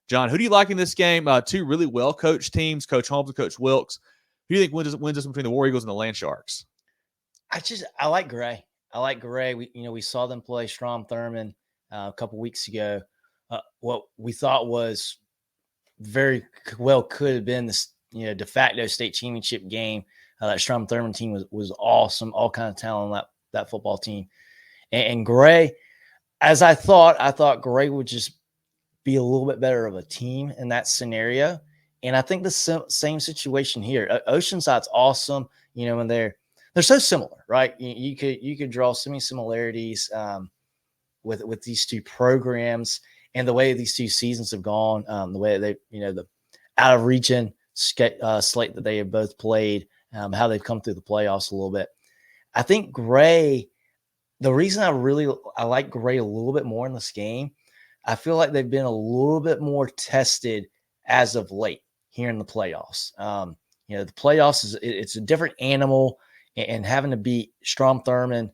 John, who do you like in this game? Two really well-coached teams, Coach Holmes and Coach Wilkes. Who do you think wins this between the War Eagles and the Land Sharks?
I like Gray. We saw them play Strom Thurmond a couple weeks ago. What we thought was very well could have been this, de facto state championship game. That Strom Thurmond team was awesome, all kind of talent on that football team. And Gray, as I thought Gray would just be a little bit better of a team in that scenario. And I think the same situation here. Oceanside's awesome, and they're so similar, right? You could draw so many similarities with these two programs and the way these two seasons have gone, the way they, the out of region slate that they have both played, how they've come through the playoffs a little bit. I think Gray, the reason I like Gray a little bit more in this game, I feel like they've been a little bit more tested as of late here in the playoffs. The playoffs it's a different animal, and having to beat Strom Thurmond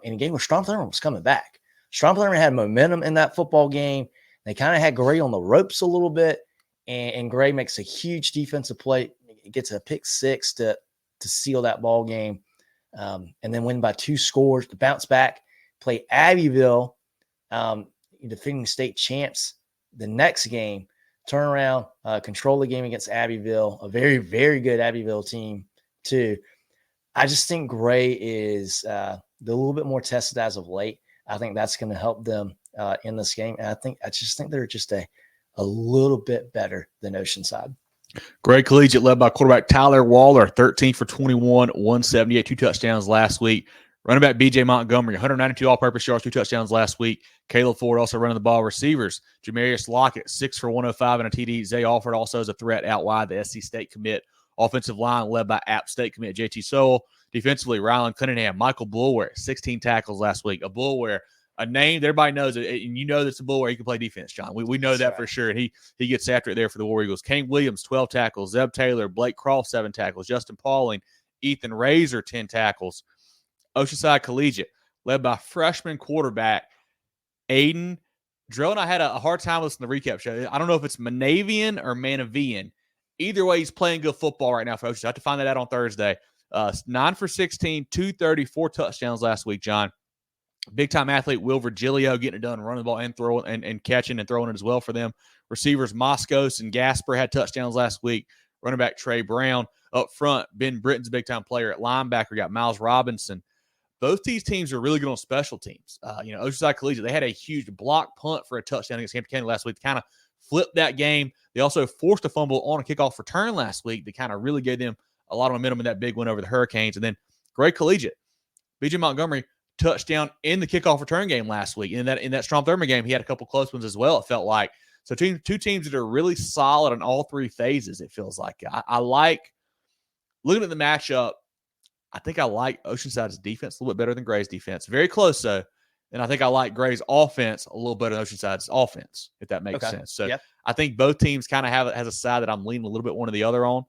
in a game where Strom Thurmond was coming back. Strom Thurmond had momentum in that football game. They kind of had Gray on the ropes a little bit, and Gray makes a huge defensive play. It gets a pick six to seal that ball game, and then win by 2 scores to bounce back, play Abbeville, defending state champs the next game, turn around, control the game against Abbeville, a very, very good Abbeville team too. I just think Gray is a little bit more tested as of late. I think that's going to help them in this game. And I just think they're just a little bit better than Oceanside.
Great Collegiate led by quarterback Tyler Waller, 13 for 21, 178, 2 touchdowns last week. Running back B.J. Montgomery, 192 all-purpose yards, 2 touchdowns last week. Caleb Ford also running the ball. Receivers, Jamarius Lockett, 6 for 105 and a TD. Zay Alford also as a threat out wide, the SC State commit. Offensive line led by App State commit JT Sowell. Defensively, Rylan Cunningham, Michael Bulware, 16 tackles last week. A Bulware, a name that everybody knows, and you know that's a Bulware. He can play defense, John. We know that for sure, and he gets after it there for the War Eagles. Kane Williams, 12 tackles. Zeb Taylor, Blake Croft, 7 tackles. Justin Pauling, Ethan Razor, 10 tackles. Oceanside Collegiate, led by freshman quarterback Aiden. Drill and I had a hard time listening to the recap show. I don't know if it's Manavian or Manavian. Either way, he's playing good football right now for Oceanside. I have to find that out on Thursday. 9 for 16, 230, 4 touchdowns last week, John. Big-time athlete Will Virgilio getting it done, running the ball and throwing and catching and throwing it as well for them. Receivers Moscos and Gasper had touchdowns last week. Running back Trey Brown. Up front, Ben Britton's a big-time player. At linebacker, got Miles Robinson. Both these teams are really good on special teams. Oceanside Collegiate, they had a huge block punt for a touchdown against Hampton County last week to kind of flip that game. They also forced a fumble on a kickoff return last week that kind of really gave them a lot of momentum in that big win over the Hurricanes. And then Great Collegiate, B.J. Montgomery, touchdown in the kickoff return game last week. In that Strom Thurmond game, he had a couple close ones as well, it felt like. So two teams that are really solid in all 3 phases, it feels like. I like looking at the matchup. I think I like Oceanside's defense a little bit better than Gray's defense. Very close, though. And I think I like Gray's offense a little better than Oceanside's offense, if that makes sense. So yep. I think both teams kind of has a side that I'm leaning a little bit one or the other on.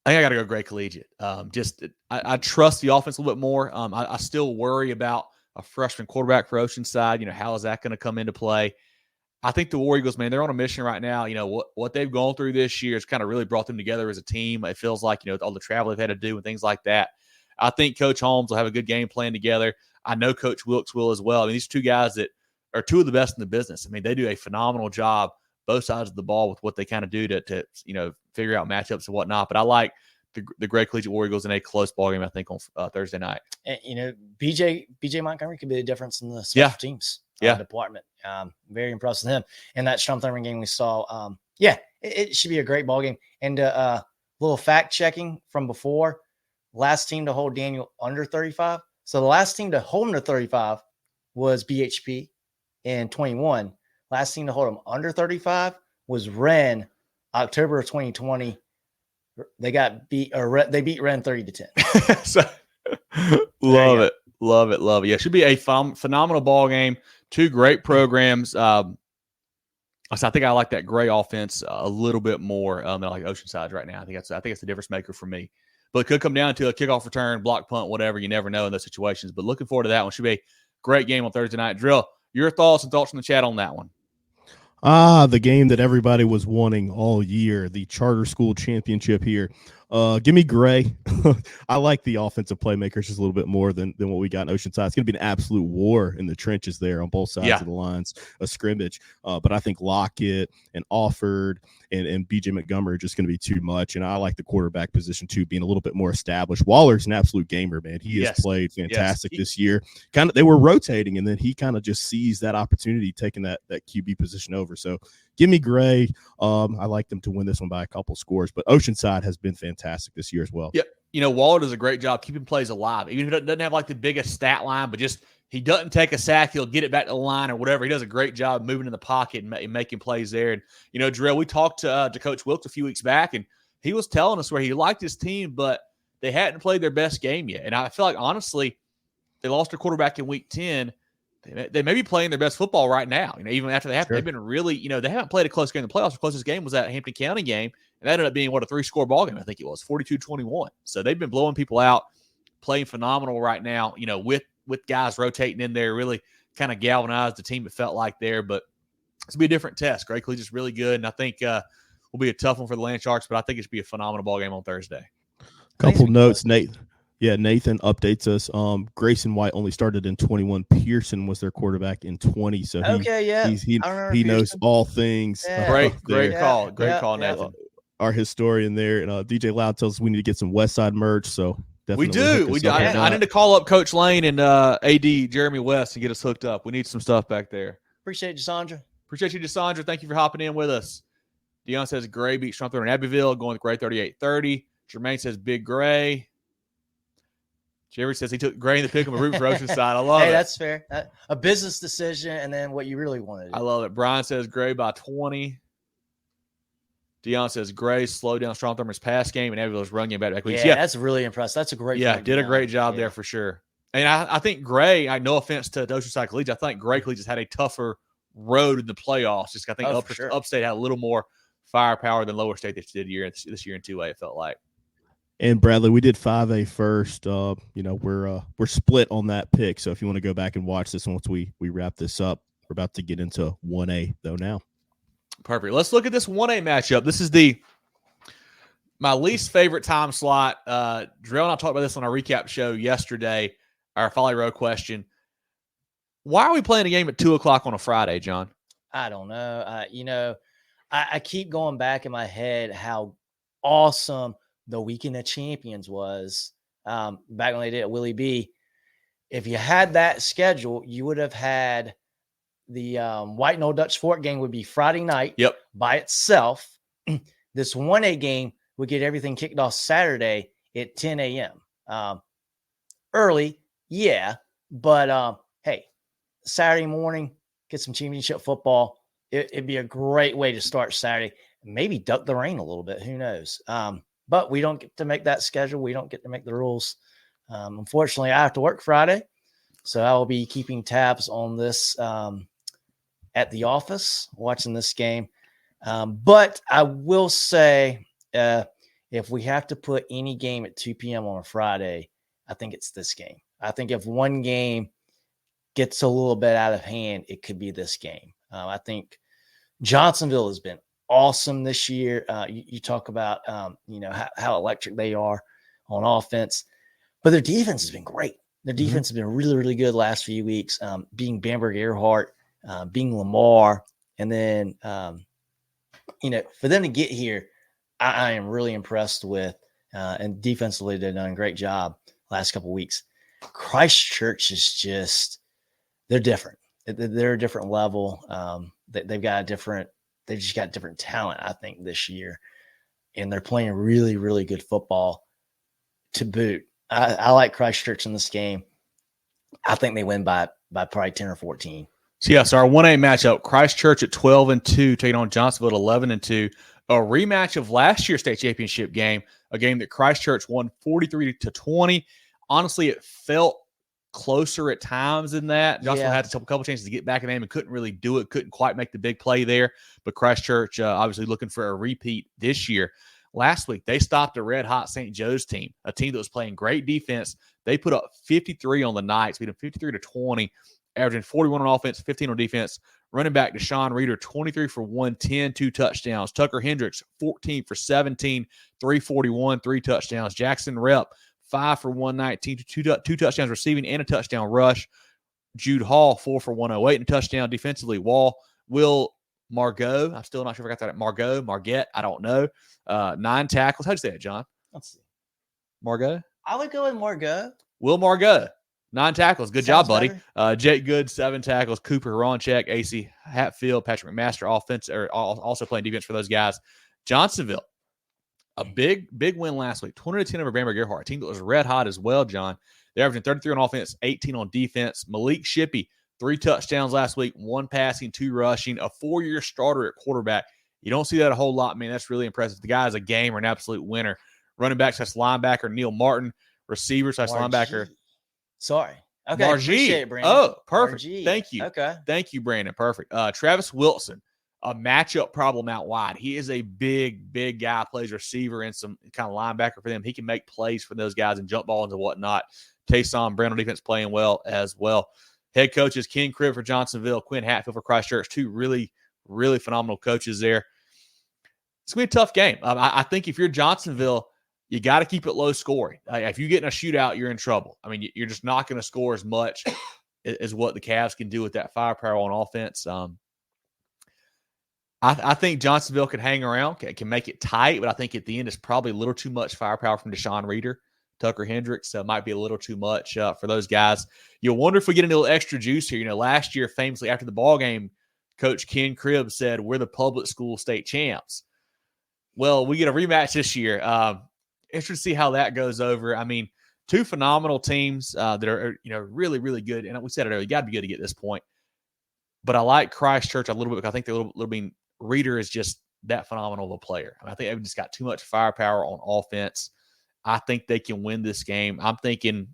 I think I got to go Great Collegiate. I trust the offense a little bit more. I still worry about a freshman quarterback for Oceanside. How is that going to come into play? I think the War Eagles, man, they're on a mission right now. What they've gone through this year has kind of really brought them together as a team. It feels like, all the travel they've had to do and things like that. I think Coach Holmes will have a good game plan together. I know Coach Wilkes will as well. I mean, these two guys that are two of the best in the business. I mean, they do a phenomenal job both sides of the ball with what they kind of do to figure out matchups and whatnot. But I like the great Collegiate War Eagles in a close ball game, I think, on Thursday night.
And, BJ Montgomery could be the difference in the special teams department. Very impressed with him. And that Strumthorne game we saw, it should be a great ball game. And a little fact checking from before, last team to hold Daniel under 35. So the last team to hold him to 35 was BHP in 21. Last team to hold him under 35 was Wren, October of 2020. They beat Wren 30-10.
So, love it. Yeah, it should be a phenomenal ball game. Two great programs. I think I like that Gray offense a little bit more than I like Oceanside right now. I think it's the difference maker for me. But it could come down to a kickoff return, block punt, whatever. You never know in those situations. But looking forward to that one. Should be a great game on Thursday night. Drill, your thoughts from the chat on that one.
The game that everybody was wanting all year, the charter school championship here. Give me Gray. I like the offensive playmakers just a little bit more than what we got in Oceanside. It's going to be an absolute war in the trenches there on both sides of the lines, a scrimmage. But I think Lockett and Offord and BJ Montgomery are just going to be too much. And I like the quarterback position too, being a little bit more established. Waller's an absolute gamer, man. He has played fantastic this year. They were rotating, and then he kind of just seized that opportunity, taking that QB position over. So give me Gray. I like them to win this one by a couple scores, but Oceanside has been fantastic this year as well.
Yep. Waller does a great job keeping plays alive. Even if he doesn't have like the biggest stat line, but just he doesn't take a sack, he'll get it back to the line or whatever. He does a great job moving in the pocket and making plays there. And, Drill, we talked to Coach Wilkes a few weeks back, and he was telling us where he liked his team, but they hadn't played their best game yet. And I feel like, honestly, they lost their quarterback in week 10. They may be playing their best football right now. Even after they've been really, they haven't played a close game in the playoffs. The closest game was that Hampton County game, and that ended up being a 3-score ball game. I think it was 42-21. So they've been blowing people out, playing phenomenal right now. With guys rotating in there, really kind of galvanized the team. It felt like there, but it's gonna be a different test. Great Collegiate's really good, and I think will be a tough one for the Land Sharks. But I think it should be a phenomenal ball game on Thursday.
Couple notes, Nate. Yeah, Nathan updates us. Grayson White only started in 21. Pearson was their quarterback in 20. So he knows all things.
Yeah. Great call, Nathan.
Our historian there, and DJ Loud tells us we need to get some West Side merch. So definitely
we do. I need to call up Coach Lane and AD Jeremy West and get us hooked up. We need some stuff back there.
Appreciate you, Sandra.
Thank you for hopping in with us. Dion says Gray beat Strumthorne and Abbeville, going with Gray 38-30. Jermaine says Big Gray. Jerry says he took Gray in the pick of a root for Oceanside. I love it.
Hey, that's fair. A business decision and then what you really wanted.
I love it. Brian says Gray by 20. Dion says Gray slowed down Strumthorne's pass game and Abbeville's run game back.
Yeah, that's really impressive. That's a great
point. Did a great job there for sure. And I think Gray, no offense to Oceanside Collegiate, I think Gray Collegiate had a tougher road in the playoffs. Just I think Upstate had a little more firepower than Lower State this year in 2A, it felt like.
And Bradley, we did 5A first. We're split on that pick. So if you want to go back and watch this once we wrap this up, we're about to get into 1A though now.
Perfect. Let's look at this 1A matchup. This is my least favorite time slot. Drill and I talked about this on our recap show yesterday. Our Folly Row question: why are we playing a game at 2:00 on a Friday, John?
I don't know. I keep going back in my head how awesome the Weekend of Champions was back when they did it at Willie B. If you had that schedule, you would have had the White Knoll Dutch Fork game would be Friday night by itself. This 1A game would get everything kicked off Saturday at 10 a.m. Early, but hey, Saturday morning, get some championship football. It'd be a great way to start Saturday. Maybe duck the rain a little bit. Who knows? But we don't get to make that schedule. We don't get to make the rules. Unfortunately, I have to work Friday, so I will be keeping tabs on this at the office, watching this game. But I will say, if we have to put any game at 2 p.m. on a Friday, I think it's this game. I think if one game gets a little bit out of hand, it could be this game. I think Johnsonville has been awesome this year. You talk about, how electric they are on offense, but their defense has been great. Their defense has been really, really good last few weeks, being Bamberg Earhart, being Lamar. And then, for them to get here, I am really impressed with, and defensively, they've done a great job last couple of weeks. Christchurch is just, they're different. They're a different level. They've just got different talent, I think, this year. And they're playing really, really good football to boot. I like Christchurch in this game. I think they win by probably 10 or 14.
So, our 1A matchup, Christchurch at 12-2, taking on Johnsonville at 11-2. A rematch of last year's state championship game, a game that Christchurch won 43-20. Honestly, it felt closer at times than that. Johnsonville had a couple chances to get back in the game and couldn't really do it, couldn't quite make the big play there. But Christchurch obviously looking for a repeat this year. Last week, they stopped a red-hot St. Joe's team, a team that was playing great defense. They put up 53 on the Knights, beat them 53-20, averaging 41 on offense, 15 on defense. Running back Deshaun Reeder, 23 for 110, 2 touchdowns. Tucker Hendricks, 14 for 17, 341, 3 touchdowns. Jackson Rep, 5 for 119, 2 touchdowns receiving and a touchdown rush. Jude Hall, 4 for 108 and a touchdown. Defensively, Will Margot, I'm still not sure if I got that right. Margette, I don't know. 9 tackles. How'd you say it, John?
Let's see.
Margot?
I would go with Margot.
Will Margot, 9 tackles. Good job, buddy.
Better.
Jake Good, 7 tackles. Cooper Ronchek, AC Hatfield, Patrick McMaster, also playing defense for those guys. Johnsonville, a big win last week, 20-10 over Bamberg Earhart, a team that was red hot as well, John. They're averaging 33 on offense, 18 on defense. Malik Shippey, 3 touchdowns last week, 1 passing, 2 rushing, a 4-year starter at quarterback. You don't see that a whole lot, man. That's really impressive. The guy is a gamer, an absolute winner. Running back / linebacker Neil Martin. Receiver / linebacker.
Sorry. Okay.
Margie.
Appreciate it, Brandon.
Oh, perfect.
Margie.
Thank you.
Okay.
Thank you, Brandon. Perfect. Travis Wilson, a matchup problem out wide. He is a big guy, plays receiver and some kind of linebacker for them. He can make plays for those guys and jump balls and whatnot. Taysom Brown on defense playing well as well. Head coaches Ken Cribb for Johnsonville, Quinn Hatfield for Christchurch, 2 really, really phenomenal coaches there. It's going to be a tough game. I think if you're Johnsonville, you got to keep it low scoring. If you get in a shootout, you're in trouble. I mean, you're just not going to score as much as what the Cavs can do with that firepower on offense. I think Johnsonville can hang around, can make it tight, but I think at the end it's probably a little too much firepower from Deshaun Reeder. Tucker Hendricks might be a little too much for those guys. You'll wonder if we get a little extra juice here. last year, famously after the ball game, Coach Ken Cribb said, "We're the public school state champs." Well, we get a rematch this year. Interested to see how that goes over. I mean, 2 phenomenal teams that are really, really good. And we said it earlier, you got to be good to get this point. But I like Christchurch a little bit because I think they're a little bit. Reeder is just that phenomenal of a player. I think they've just got too much firepower on offense. I think they can win this game. I'm thinking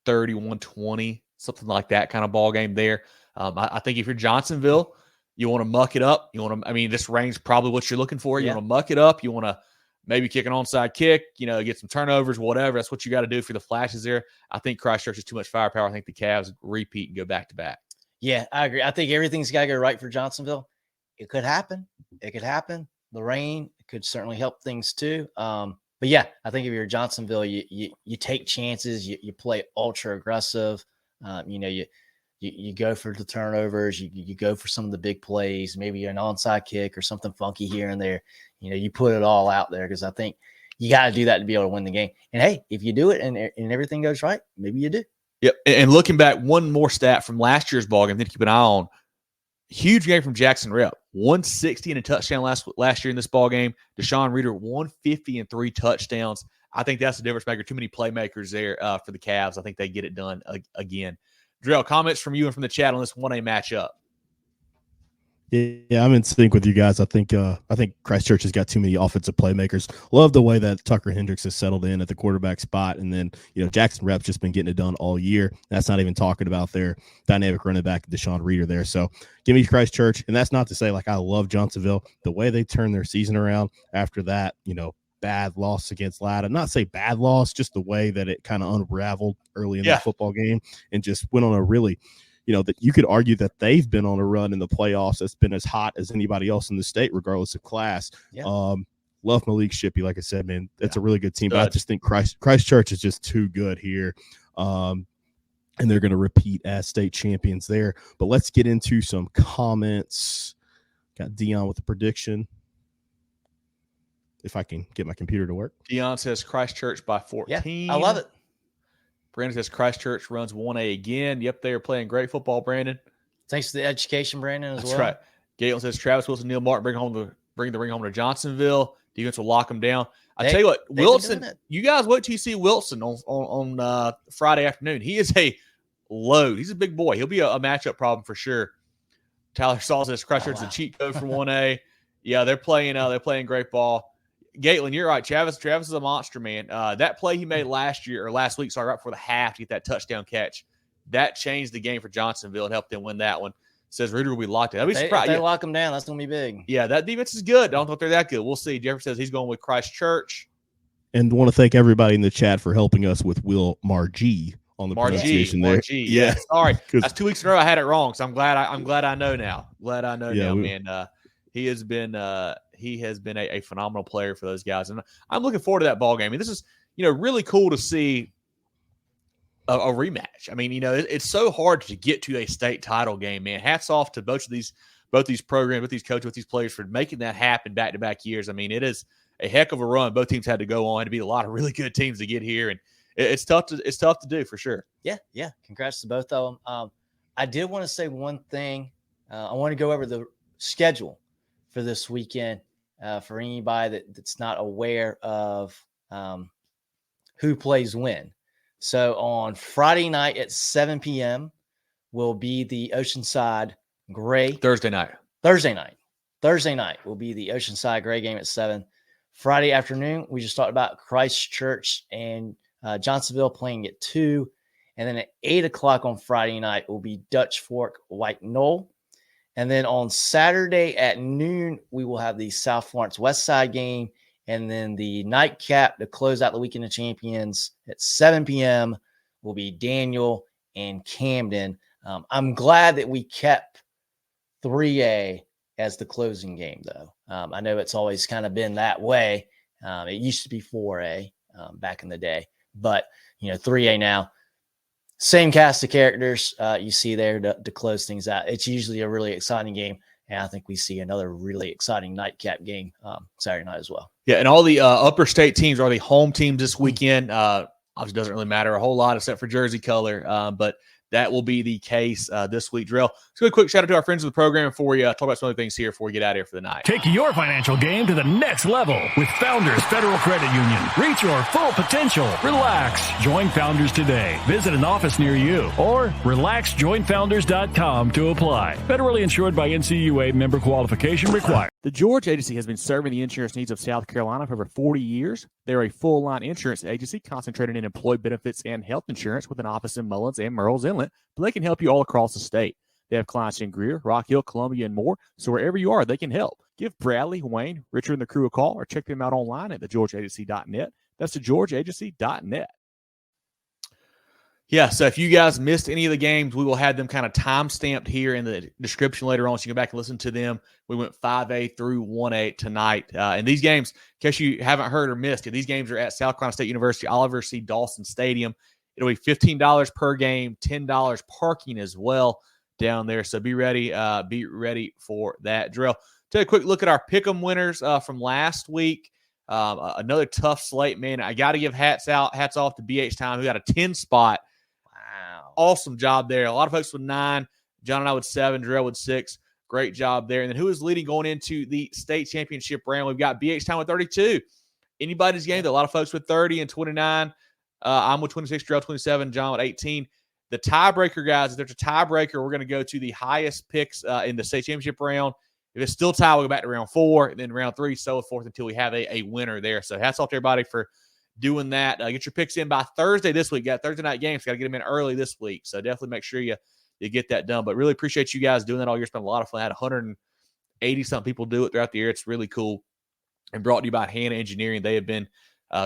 31-20, something like that kind of ball game there. I think if you're Johnsonville, you want to muck it up. This range probably what you're looking for. You want to muck it up. You want to maybe kick an onside kick, get some turnovers, whatever. That's what you got to do for the flashes there. I think Christchurch is too much firepower. I think the Cavs repeat and go back-to-back.
Yeah, I agree. I think everything's got to go right for Johnsonville. It could happen. The rain could certainly help things too. But yeah, I think if you're Johnsonville, you take chances, you play ultra aggressive. You go for the turnovers, you go for some of the big plays, maybe an onside kick or something funky here and there. You put it all out there because I think you got to do that to be able to win the game. And hey, if you do it and everything goes right, maybe you do.
Yep. And looking back, one more stat from last year's ball game to keep an eye on. Huge game from Jackson Rep. 160 and a touchdown last year in this ball game. Deshaun Reeder, 150 and 3 touchdowns. I think that's the difference maker. Too many playmakers there for the Cavs. I think they get it done again. Drell, comments from you and from the chat on this 1A matchup.
Yeah, I'm in sync with you guys. I think Christchurch has got too many offensive playmakers. Love the way that Tucker Hendricks has settled in at the quarterback spot, and then Jackson Rep's just been getting it done all year. That's not even talking about their dynamic running back Deshaun Reeder there. So give me Christchurch, and that's not to say I love Johnsonville. The way they turned their season around after that, bad loss against Latta. Not say bad loss, just the way that it kind of unraveled early in that football game and just went on a really, that you could argue that they've been on a run in the playoffs that's been as hot as anybody else in the state, regardless of class.
Yeah.
Love Malik Shippey, like I said, man. That's a really good team, but I just think Christchurch is just too good here. And they're going to repeat as state champions there. But let's get into some comments. Got Dion with the prediction. If I can get my computer to work.
Dion says Christchurch by 14.
Yeah, I love it.
Brandon says Christchurch runs 1A again. Yep, they are playing great football, Brandon.
Thanks to the education, Brandon, as well.
That's right. Galen says Travis Wilson, Neil Martin bring the ring home to Johnsonville. Defense will lock them down. I tell you what, Wilson, you guys wait till you see Wilson on Friday afternoon. He is a load. He's a big boy. He'll be a matchup problem for sure. Tyler Saul says Christchurch is a cheat code for 1A. Yeah, they're playing great ball. Galen, you're right. Travis is a monster, man. That play he made last week, right before the half to get that touchdown catch, that changed the game for Johnsonville and helped them win that one. Says Reader will be locked in. I'd be surprised.
If they lock them down, that's going to be big.
Yeah, that defense is good. I don't think they're that good. We'll see. Jeffrey says he's going with Christchurch.
And want to thank everybody in the chat for helping us with Will Margie on the pronunciation there.
Yeah. Sorry. That's 2 weeks in a row I had it wrong. So I'm glad I know now. Man. He has been a phenomenal player for those guys. And I'm looking forward to that ball game. I mean, this is, really cool to see a rematch. I mean, it's so hard to get to a state title game, man. Hats off to both these programs, with these coaches, with these players for making that happen back-to-back years. I mean, it is a heck of a run both teams had to go on to beat a lot of really good teams to get here. And it's tough to do for sure.
Yeah. Congrats to both of them. I did want to say one thing. I want to go over the schedule for this weekend for anybody that's not aware of who plays when. So on Friday night at 7 p.m. will be the Oceanside Gray.
Thursday night will be the Oceanside Gray game at 7. Friday afternoon, we just talked about Christchurch and Johnsonville playing at 2. And then at 8 o'clock on Friday night will be Dutch Fork White Knoll. And then on Saturday at noon, we will have the South Florence West Side game. And then the nightcap to close out the weekend of champions at 7 p.m. will be Daniel and Camden. I'm glad that we kept 3A as the closing game, though. I know it's always kind of been that way. It used to be 4A back in the day. But, 3A now. Same cast of characters you see there to close things out. It's usually a really exciting game. And I think we see another really exciting nightcap game Saturday night as well. Yeah, and all the upper state teams are the home teams this weekend. Obviously, doesn't really matter a whole lot except for jersey color, but that will be the case this week. Drill. Let's go a quick shout out to our friends of the program before we talk about some other things here before we get out of here for the night.
Take your financial game to the next level with Founders Federal Credit Union. Reach your full potential. Relax. Join Founders today. Visit an office near you or relaxjoinfounders.com to apply. Federally insured by NCUA, member qualification required.
The George Agency has been serving the insurance needs of South Carolina for over 40 years. They're a full-line insurance agency concentrated in employee benefits and health insurance with an office in Mullins and Murrells Inlet, but they can help you all across the state. They have clients in Greer, Rock Hill, Columbia, and more, so wherever you are, they can help. Give Bradley, Wayne, Richard, and the crew a call or check them out online at thegeorgeagency.net. That's thegeorgeagency.net. Yeah, so if you guys missed any of the games, we will have them kind of time-stamped here in the description later on, so you can go back and listen to them. We went 5A through 1A tonight. And these games, in case you haven't heard or missed it, these games are at South Carolina State University, Oliver C. Dawson Stadium. It'll be $15 per game, $10 parking as well down there. So be ready for that drill. Take a quick look at our pick'em winners from last week. Another tough slate, man. I got to give hats off to BH Time, who got a 10 spot. Wow. Awesome job there. A lot of folks with 9. John and I with 7. Darrell with 6. Great job there. And then who is leading going into the state championship round? We've got BH Time with 32. Anybody's game. A lot of folks with 30 and 29. I'm with 26. Darrell 27. John with 18. The tiebreaker, guys, if there's a tiebreaker, we're going to go to the highest picks in the state championship round. If it's still tied, we'll go back to round 4, and then round 3, so forth until we have a winner there. So hats off to everybody for doing that. Get your picks in by Thursday this week. Got Thursday night games. Got to get them in early this week. So definitely make sure you get that done. But really appreciate you guys doing that all year. It's been a lot of fun. I had 180-something people do it throughout the year. It's really cool. and brought to you by Hannah Engineering. They have been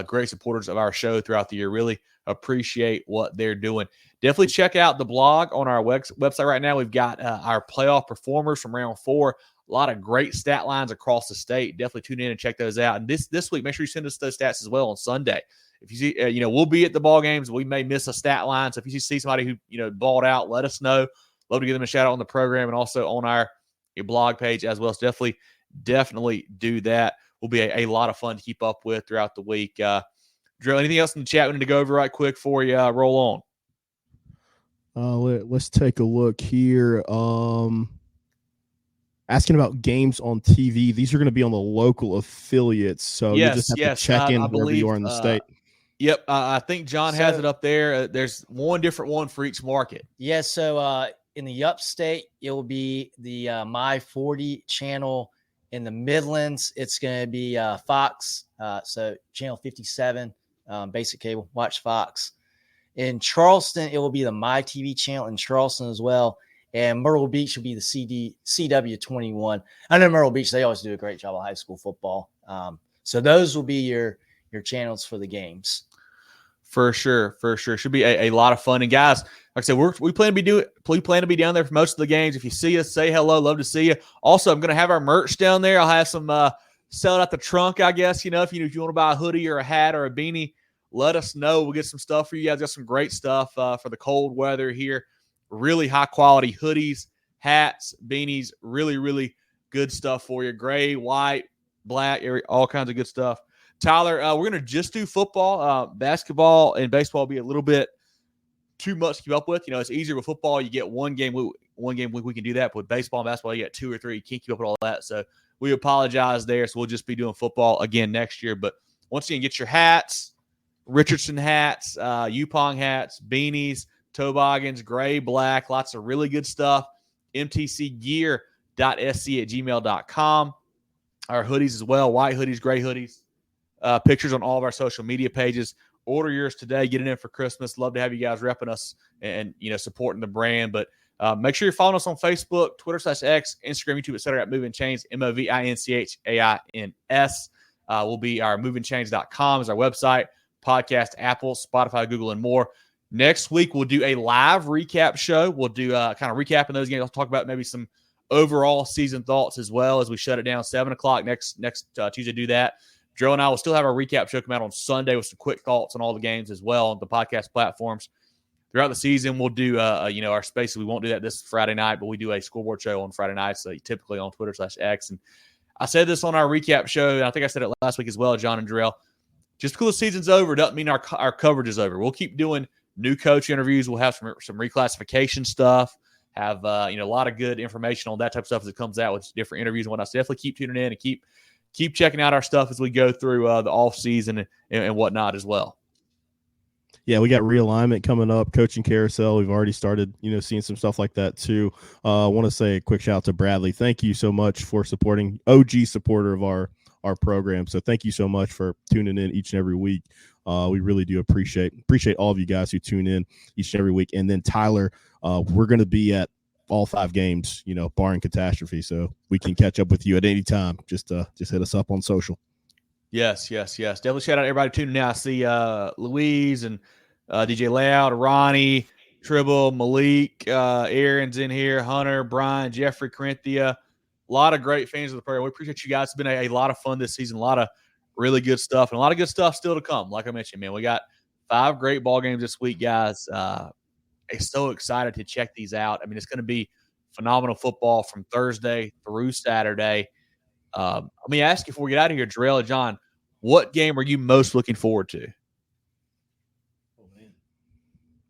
great supporters of our show throughout the year. Really appreciate what they're doing. Definitely check out the blog on our website right now. We've got our playoff performers from round 4. A lot of great stat lines across the state. Definitely tune in and check those out. And this week, make sure you send us those stats as well on Sunday. If you see, we'll be at the ball games. We may miss a stat line. So if you see somebody who, balled out, let us know. Love to give them a shout out on the program and also on our blog page as well. So definitely do that. Will be a lot of fun to keep up with throughout the week. Drill, anything else in the chat we need to go over right quick before you roll
on? Let's take a look here. Asking about games on TV. These are going to be on the local affiliates, so you just have to check in wherever you are in the state.
Yep, I think John has it up there. There's one different one for each market.
Yes, so in the upstate, it will be the My 40 channel. In the Midlands, it's going to be Fox, so channel 57, basic cable, watch Fox. In Charleston, it will be the My TV channel in Charleston as well. And Myrtle Beach will be the CW21. I know Myrtle Beach, they always do a great job of high school football. So those will be your channels for the games.
For sure. Should be a lot of fun. And guys, like I said, we plan to be down there for most of the games. If you see us, say hello. Love to see you. Also, I'm going to have our merch down there. I'll have some selling out the trunk, I guess. If you want to buy a hoodie or a hat or a beanie, let us know. We'll get some stuff for you guys. Got some great stuff for the cold weather here. Really high quality hoodies, hats, beanies. Really, really good stuff for you. Gray, white, black, all kinds of good stuff. Tyler, we're going to just do football. Basketball and baseball will be a little bit too much to keep up with. It's easier with football. You get one game week, we can do that. But with baseball and basketball, you get 2 or 3. You can't keep up with all that. So we apologize there. So we'll just be doing football again next year. But once again, get your hats, Richardson hats, Yupong hats, beanies, toboggans, gray, black, lots of really good stuff. mtcgear.sc@gmail.com. Our hoodies as well, white hoodies, gray hoodies. Pictures on all of our social media pages. Order yours today. Get it in for Christmas. Love to have you guys repping us and supporting the brand. But make sure you're following us on Facebook, Twitter/X, Instagram, YouTube, etc. at Movin Chains, MOVINCHAINS. Will be our movinchains.com is our website, podcast, Apple, Spotify, Google, and more. Next week, we'll do a live recap show. We'll do kind of recapping those games. I'll talk about maybe some overall season thoughts as well as we shut it down 7 o'clock next Tuesday. Do that. Joe and I will still have our recap show come out on Sunday with some quick thoughts on all the games as well on the podcast platforms. Throughout the season, we'll do, our spaces. We won't do that this Friday night, but we do a scoreboard show on Friday nights, so typically on Twitter/X. And I said this on our recap show, and I think I said it last week as well, John and Darrell. Just because the season's over doesn't mean our coverage is over. We'll keep doing new coach interviews. We'll have some reclassification stuff, have, a lot of good information on that type of stuff as it comes out with different interviews and whatnot. So definitely keep tuning in and keep checking out our stuff as we go through the off season and whatnot as well.
Yeah, we got realignment coming up, coaching carousel. We've already started, seeing some stuff like that too. I want to say a quick shout out to Bradley. Thank you so much for supporting, OG supporter of our program. So thank you so much for tuning in each and every week. We really do appreciate all of you guys who tune in each and every week. And then Tyler, we're going to be at all 5 games, barring catastrophe. So we can catch up with you at any time. Just hit us up on social.
Yes. Definitely shout out everybody tuning in. I see Louise and DJ Loud, Ronnie, Tribble, Malik, Aaron's in here, Hunter, Brian, Jeffrey, Corinthia. A lot of great fans of the program. We appreciate you guys. It's been a lot of fun this season. A lot of really good stuff and a lot of good stuff still to come. Like I mentioned, man, we got 5 great ball games this week, guys. I'm so excited to check these out. I mean, it's going to be phenomenal football from Thursday through Saturday. Let me ask you before we get out of here, Darrell and John, what game are you most looking forward to?
Oh, man.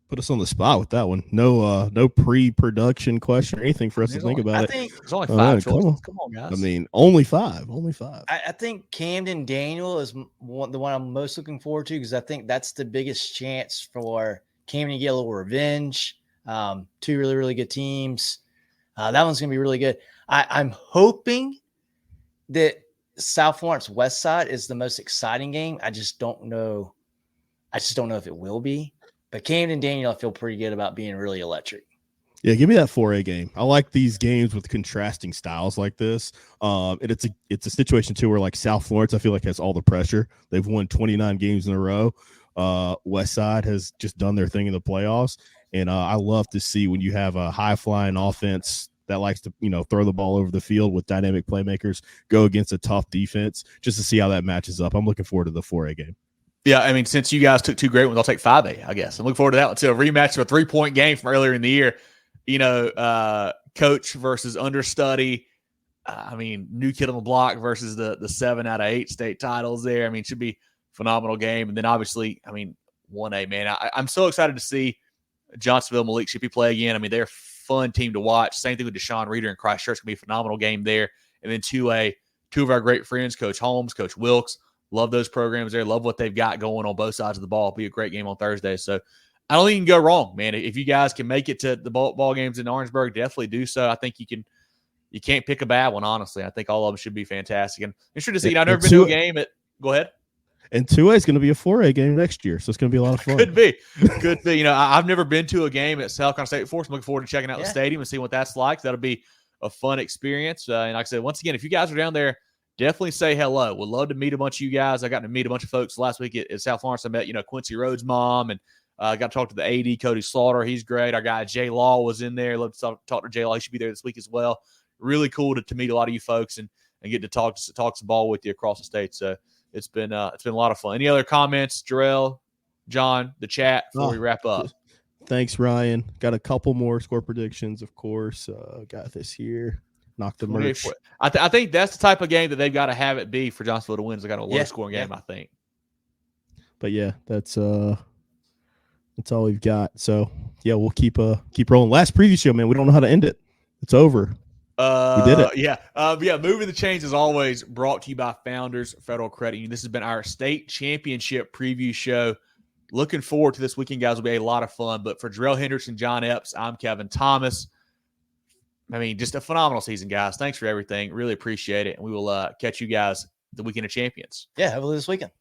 Put us on the spot with that one. No pre-production question or anything for us to think about.
I think there's only 5 choices. Come on, guys.
I mean, only 5.
I think Camden Daniel is the one I'm most looking forward to because I think that's the biggest chance for Camden to get a little revenge. 2 really, really good teams. That one's going to be really good. I'm hoping that South Florence West Side is the most exciting game. I just don't know if it will be. But Camden Daniel, I feel pretty good about being really electric.
Yeah, give me that 4A game. I like these games with contrasting styles like this. And it's a situation too where like South Florence, I feel like has all the pressure. They've won 29 games in a row. West Side has just done their thing in the playoffs, and I love to see when you have a high flying offense that likes to throw the ball over the field with dynamic playmakers go against a tough defense, just to see how that matches up. I'm looking forward to the 4A game.
Yeah, I mean, since you guys took two great ones, I'll take 5A, I guess. I'm looking forward to that one too. A rematch of a 3-point game from earlier in the year. Coach versus understudy. I mean, new kid on the block versus the 7 out of 8 state titles there. I mean, it should be a phenomenal game. And then obviously, I mean, 1A, man. I'm so excited to see Johnsonville, Malik Shippey play again. I mean, they're a fun team to watch. Same thing with Deshaun Reeder and Christchurch. It's going to be a phenomenal game there. And then 2A, two of our great friends, Coach Holmes, Coach Wilkes. Love those programs there. Love what they've got going on both sides of the ball. It'll be a great game on Thursday. So I don't think you can go wrong, man. If you guys can make it to the ball games in Orangeburg, definitely do so. I think you can't pick a bad one, honestly. I think all of them should be fantastic. And interesting to see. I've never been to a game at – go ahead.
And 2A is going to be a 4A game next year, so it's going to be a lot of fun.
Could be. I've never been to a game at South Carolina State before, so I'm looking forward to checking out the stadium and seeing what that's like. That'll be a fun experience. And like I said, once again, if you guys are down there, definitely say hello. Would love to meet a bunch of you guys. I got to meet a bunch of folks last week at South Florence. I met, Quincy Rhodes' mom, and got to talk to the AD, Cody Slaughter. He's great. Our guy, Jay Law, was in there. Love to talk to Jay Law. He should be there this week as well. Really cool to meet a lot of you folks and get to talk some ball with you across the state. So it's been a lot of fun. Any other comments, Jarrell, John, the chat before we wrap up?
Thanks, Ryan. Got a couple more score predictions, of course. Got this here. Knock the merch.
I think that's the type of game that they've got to have it be for Johnsonville to win. They got a low-scoring game, I think.
But yeah, that's all we've got. So yeah, we'll keep rolling. Last preview show, man. We don't know how to end it. It's over. We did it.
Yeah. Moving the Chains is always brought to you by Founders Federal Credit Union. This has been our state championship preview show. Looking forward to this weekend, guys. Will be a lot of fun. But for Jarrell Henderson, John Epps, I'm Kevin Thomas. I mean, just a phenomenal season, guys. Thanks for everything. Really appreciate it. And we will catch you guys the weekend of champions.
Yeah, have a this weekend.